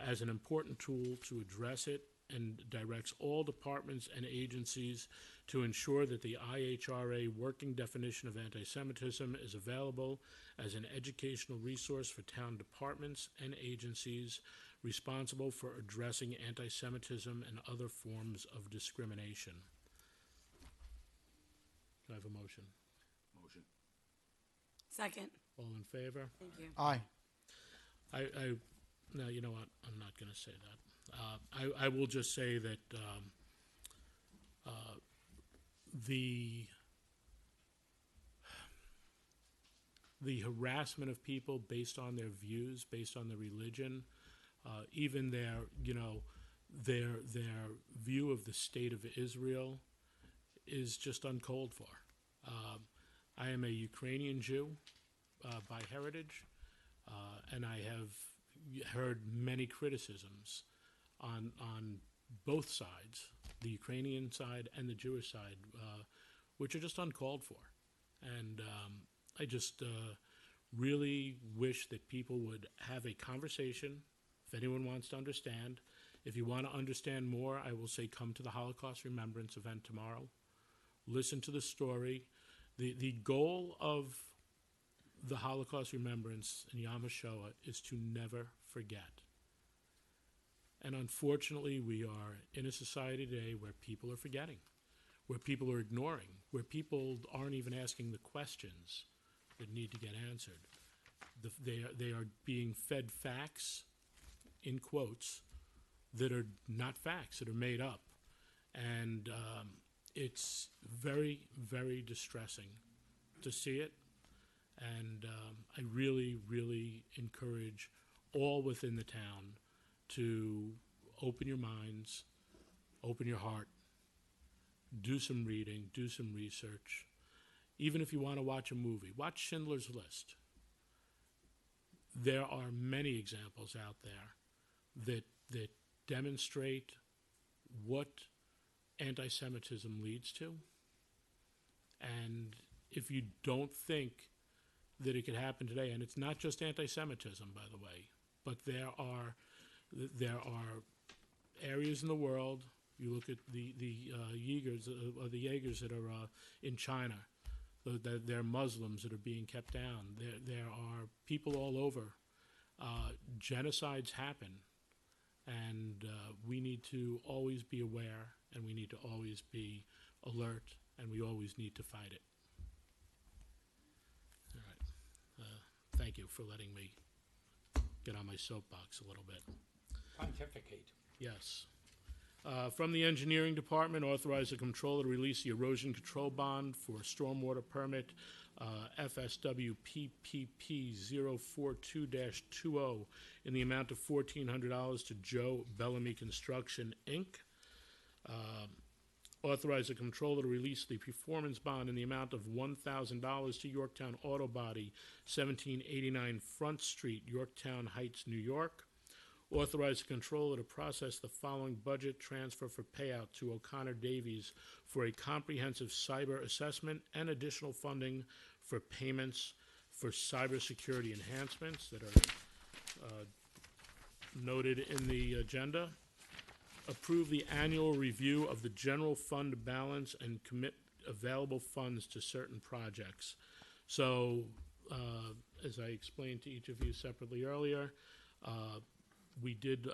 as an important tool to address it, and directs all departments and agencies to ensure that the IHRA working definition of anti-Semitism is available as an educational resource for town departments and agencies responsible for addressing anti-Semitism and other forms of discrimination. Can I have a motion? Motion. Second. All in favor? Thank you. Aye. No, you know what? I'm not going to say that. I will just say that the harassment of people based on their views, based on their religion, even their view of the state of Israel is just uncalled for. I am a Ukrainian Jew by heritage, and I have heard many criticisms on both sides, the Ukrainian side and the Jewish side, which are just uncalled for. And I just really wish that people would have a conversation, if anyone wants to understand. If you want to understand more, I will say come to the Holocaust Remembrance event tomorrow. Listen to the story. The goal of the Holocaust Remembrance in Yom HaShoah is to never forget. And unfortunately, we are in a society today where people are forgetting, where people are ignoring, where people aren't even asking the questions that need to get answered. They are being fed facts, in quotes, that are not facts, that are made up. And it's very, very distressing to see it. And I really, really encourage all within the town to open your minds, open your heart, do some reading, do some research. Even if you want to watch a movie, watch Schindler's List. There are many examples out there that demonstrate what anti-Semitism leads to. And if you don't think that it could happen today, and it's not just anti-Semitism, by the way, but there are areas in the world. You look at the Uyghurs that are in China. They're Muslims that are being kept down. There are people all over. Genocides happen, and we need to always be aware, and we need to always be alert, and we always need to fight it. All right. Thank you for letting me get on my soapbox a little bit. Pontificate. Yes. From the Engineering Department, authorize the controller to release the erosion control bond for stormwater permit FSW PPP 042-20 in the amount of $1,400 to Joe Bellamy Construction, Inc. Authorize the controller to release the performance bond in the amount of $1,000 to Yorktown Auto Body, 1789 Front Street, Yorktown Heights, New York. Authorize the controller to process the following budget transfer for payout to O'Connor Davies for a comprehensive cyber assessment and additional funding for payments for cybersecurity enhancements that are noted in the agenda. Approve the annual review of the general fund balance and commit available funds to certain projects. So, as I explained to each of you separately earlier, we did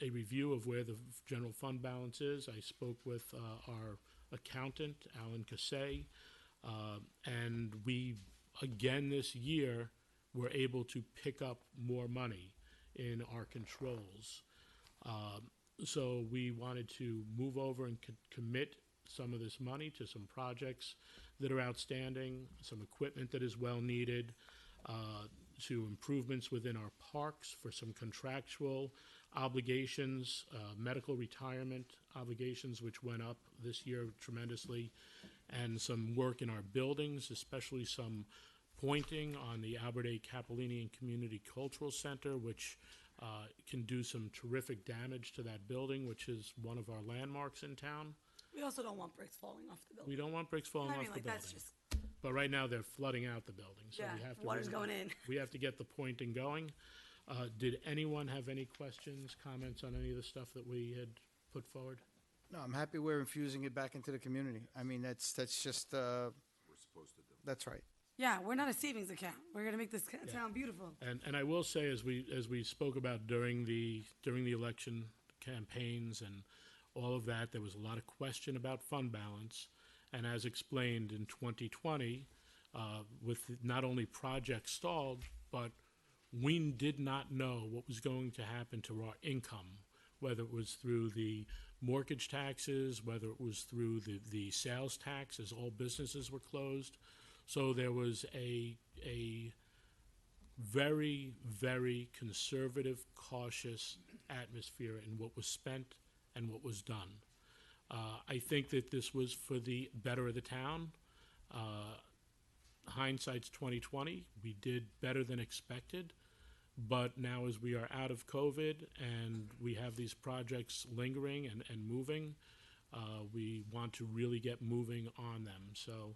a review of where the general fund balance is. I spoke with our accountant, Alan Cassay, and we, again this year, were able to pick up more money in our controls. So we wanted to move over and commit some of this money to some projects that are outstanding, some equipment that is well needed, to improvements within our parks for some contractual obligations, medical retirement obligations, which went up this year tremendously, and some work in our buildings, especially some pointing on the Albert A. Capellini Community Cultural Center, which can do some terrific damage to that building, which is one of our landmarks in town. We also don't want bricks falling off the building. We don't want bricks falling I mean, off like, the building. that's just, But right now, they're flooding out the building, so Yeah, we have to. water's going in. We have to get the pointing going. Did anyone have any questions, comments on any of the stuff that we had put forward? No, I'm happy we're infusing it back into the community. I mean, that's just, We're supposed to do. that's right. yeah, we're not a savings account. We're gonna make this town beautiful. And I will say, as we spoke about during the election campaigns and all of that, there was a lot of question about fund balance. And as explained in 2020, with not only projects stalled, but we did not know what was going to happen to our income, whether it was through the mortgage taxes, whether it was through the sales tax, as all businesses were closed. So there was a very, very conservative, cautious atmosphere in what was spent and what was done. I think that this was for the better of the town. Hindsight's 2020. We did better than expected, but now as we are out of COVID and we have these projects lingering and moving, we want to really get moving on them. So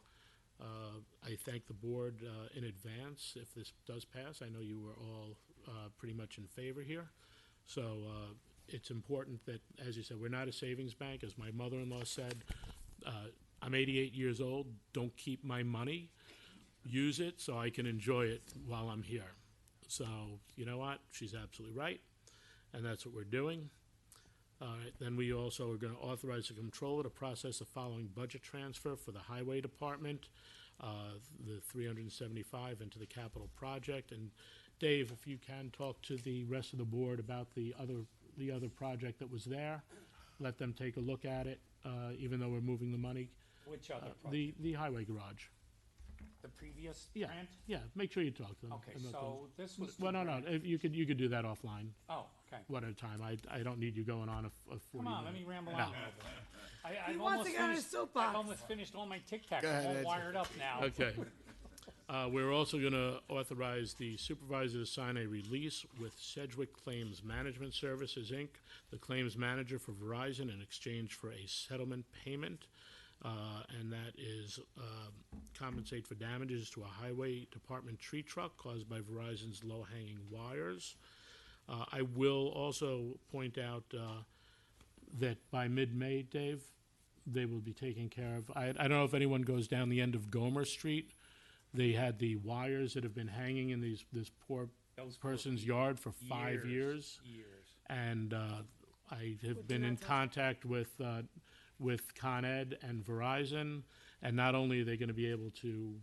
I thank the board in advance if this does pass. I know you were all pretty much in favor here. So it's important that, as you said, we're not a savings bank. As my mother-in-law said, I'm 88 years old. Don't keep my money. Use it so I can enjoy it while I'm here. So, you know what? She's absolutely right, and that's what we're doing. All right, then we also are going to authorize the controller to process the following budget transfer for the highway department, the 375 into the capital project. And Dave, if you can talk to the rest of the board about the other project that was there, let them take a look at it, even though we're moving the money. Which other project? The highway garage. The previous Yeah, grant? yeah, make sure you talk to them. Okay, and let so them- this was Well, no, to- if you could do that offline. Oh, okay. One at a time. I don't need you going on a 40 Come on, let me minute- ramble No. on a little bit. He I've wants almost to get on his finished- soapbox. I've almost finished all my Tic Tacs. Go ahead, I'm all Ed. wired up now. Okay. We're also going to authorize the supervisor to sign a release with Sedgwick Claims Management Services, Inc., the claims manager for Verizon, in exchange for a settlement payment. And that is compensate for damages to a highway department tree truck caused by Verizon's low-hanging wires. I will also point out that by mid-May, Dave, they will be taken care of. I don't know if anyone goes down the end of Gomer Street. They had the wires that have been hanging in this poor person's yard for 5 years. Years. And I have been in contact with Con Ed and Verizon, and not only are they going to be able to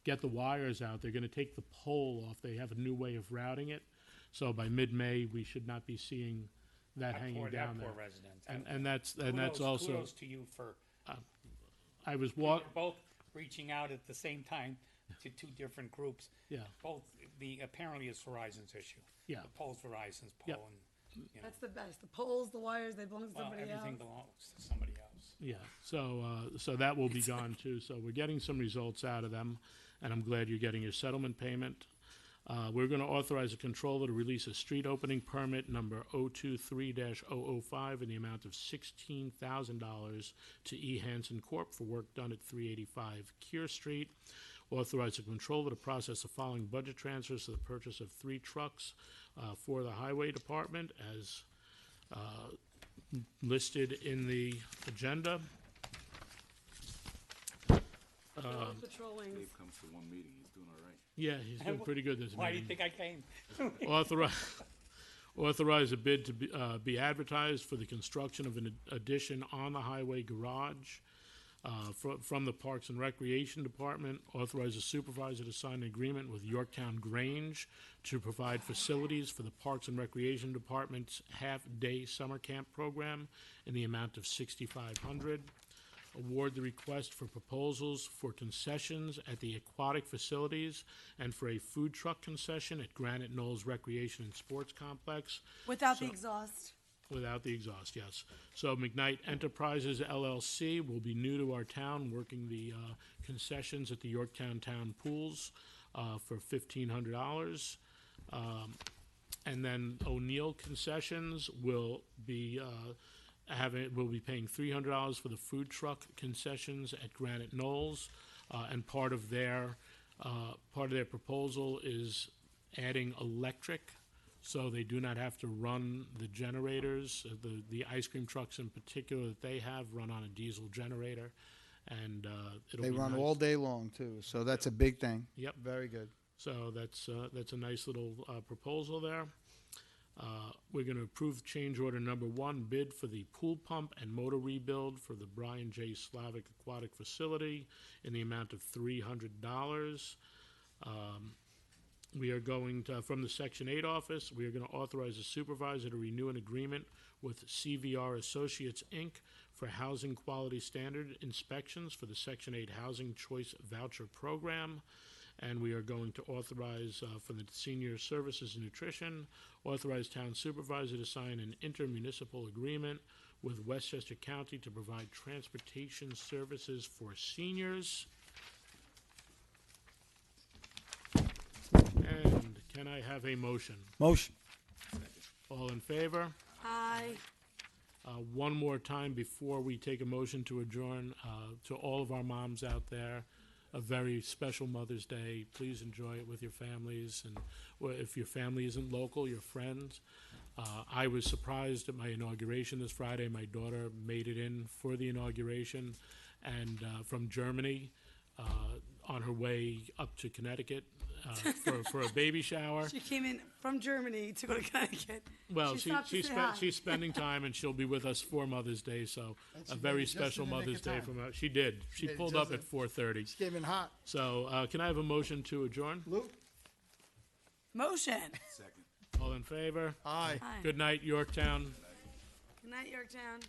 get the wires out, they're going to take the pole off. They have a new way of routing it. So by mid-May, we should not be seeing that hanging down there. Poor resident. And that's also. Kudos to you for. I was You're both reaching out at the same time to two different groups. Yeah. Both apparently it's Verizon's issue. Yeah. The pole's Verizon's pole, Yep. and you know, That's the best. The poles, the wires, they belong to well, somebody everything else. belongs to somebody else. Yeah, so that will be gone too. So we're getting some results out of them, and I'm glad you're getting your settlement payment. We're going to authorize a controller to release a street opening permit number 023-005 in the amount of $16,000 to E. Hansen Corp. for work done at 385 Kear Street. Authorize the controller to process the following budget transfers for the purchase of 3 trucks for the highway department as listed in the agenda. Patrolling. Dave comes to one meeting, he's doing all right. Yeah, he's doing pretty good this Why do you meeting. think I came? Authorize a bid to be advertised for the construction of an addition on the highway garage from the Parks and Recreation Department. Authorize the supervisor to sign an agreement with Yorktown Grange to provide facilities for the Parks and Recreation Department's half-day summer camp program in the amount of $6,500. Award the request for proposals for concessions at the aquatic facilities and for a food truck concession at Granite Knolls Recreation and Sports Complex. Without the So- exhaust. Without the exhaust, yes. So McKnight Enterprises LLC will be new to our town, working the concessions at the Yorktown Town Pools for $1,500. And then O'Neill Concessions will be paying $300 for the food truck concessions at Granite Knolls, and part of their proposal is adding electric, so they do not have to run the generators. The ice cream trucks in particular that they have run on a diesel generator, and it'll They be run nice. all day long too, so that's a big thing. Yep. Very good. So that's a nice little proposal there. We're going to approve change order number 1, bid for the pool pump and motor rebuild for the Brian J. Slavic Aquatic Facility in the amount of $300. We are going to, from the Section 8 office, we are going to authorize the supervisor to renew an agreement with CVR Associates, Inc. for housing quality standard inspections for the Section 8 Housing Choice Voucher Program. And we are going to authorize, for the Senior Services and Nutrition, authorize town supervisor to sign an intermunicipal agreement with Westchester County to provide transportation services for seniors. And can I have a motion? Motion. All in favor? Aye. One more time before we take a motion to adjourn, to all of our moms out there, a very special Mother's Day. Please enjoy it with your families, and or if your family isn't local, your friends. I was surprised at my inauguration this Friday. My daughter made it in for the inauguration, and from Germany, on her way up to Connecticut for a baby shower. She came in from Germany to go to Connecticut. Well, stopped to say hi. she's spending time, and she'll be with us for Mother's Day, so And a she very made it just in special the nick Mother's of Day time. from her. She did. She made it pulled just up at 4:30. She came in hot. So can I have a motion to adjourn? Lou? Motion. All in favor? Aye. Aye. Good night, Yorktown. Good night, Yorktown.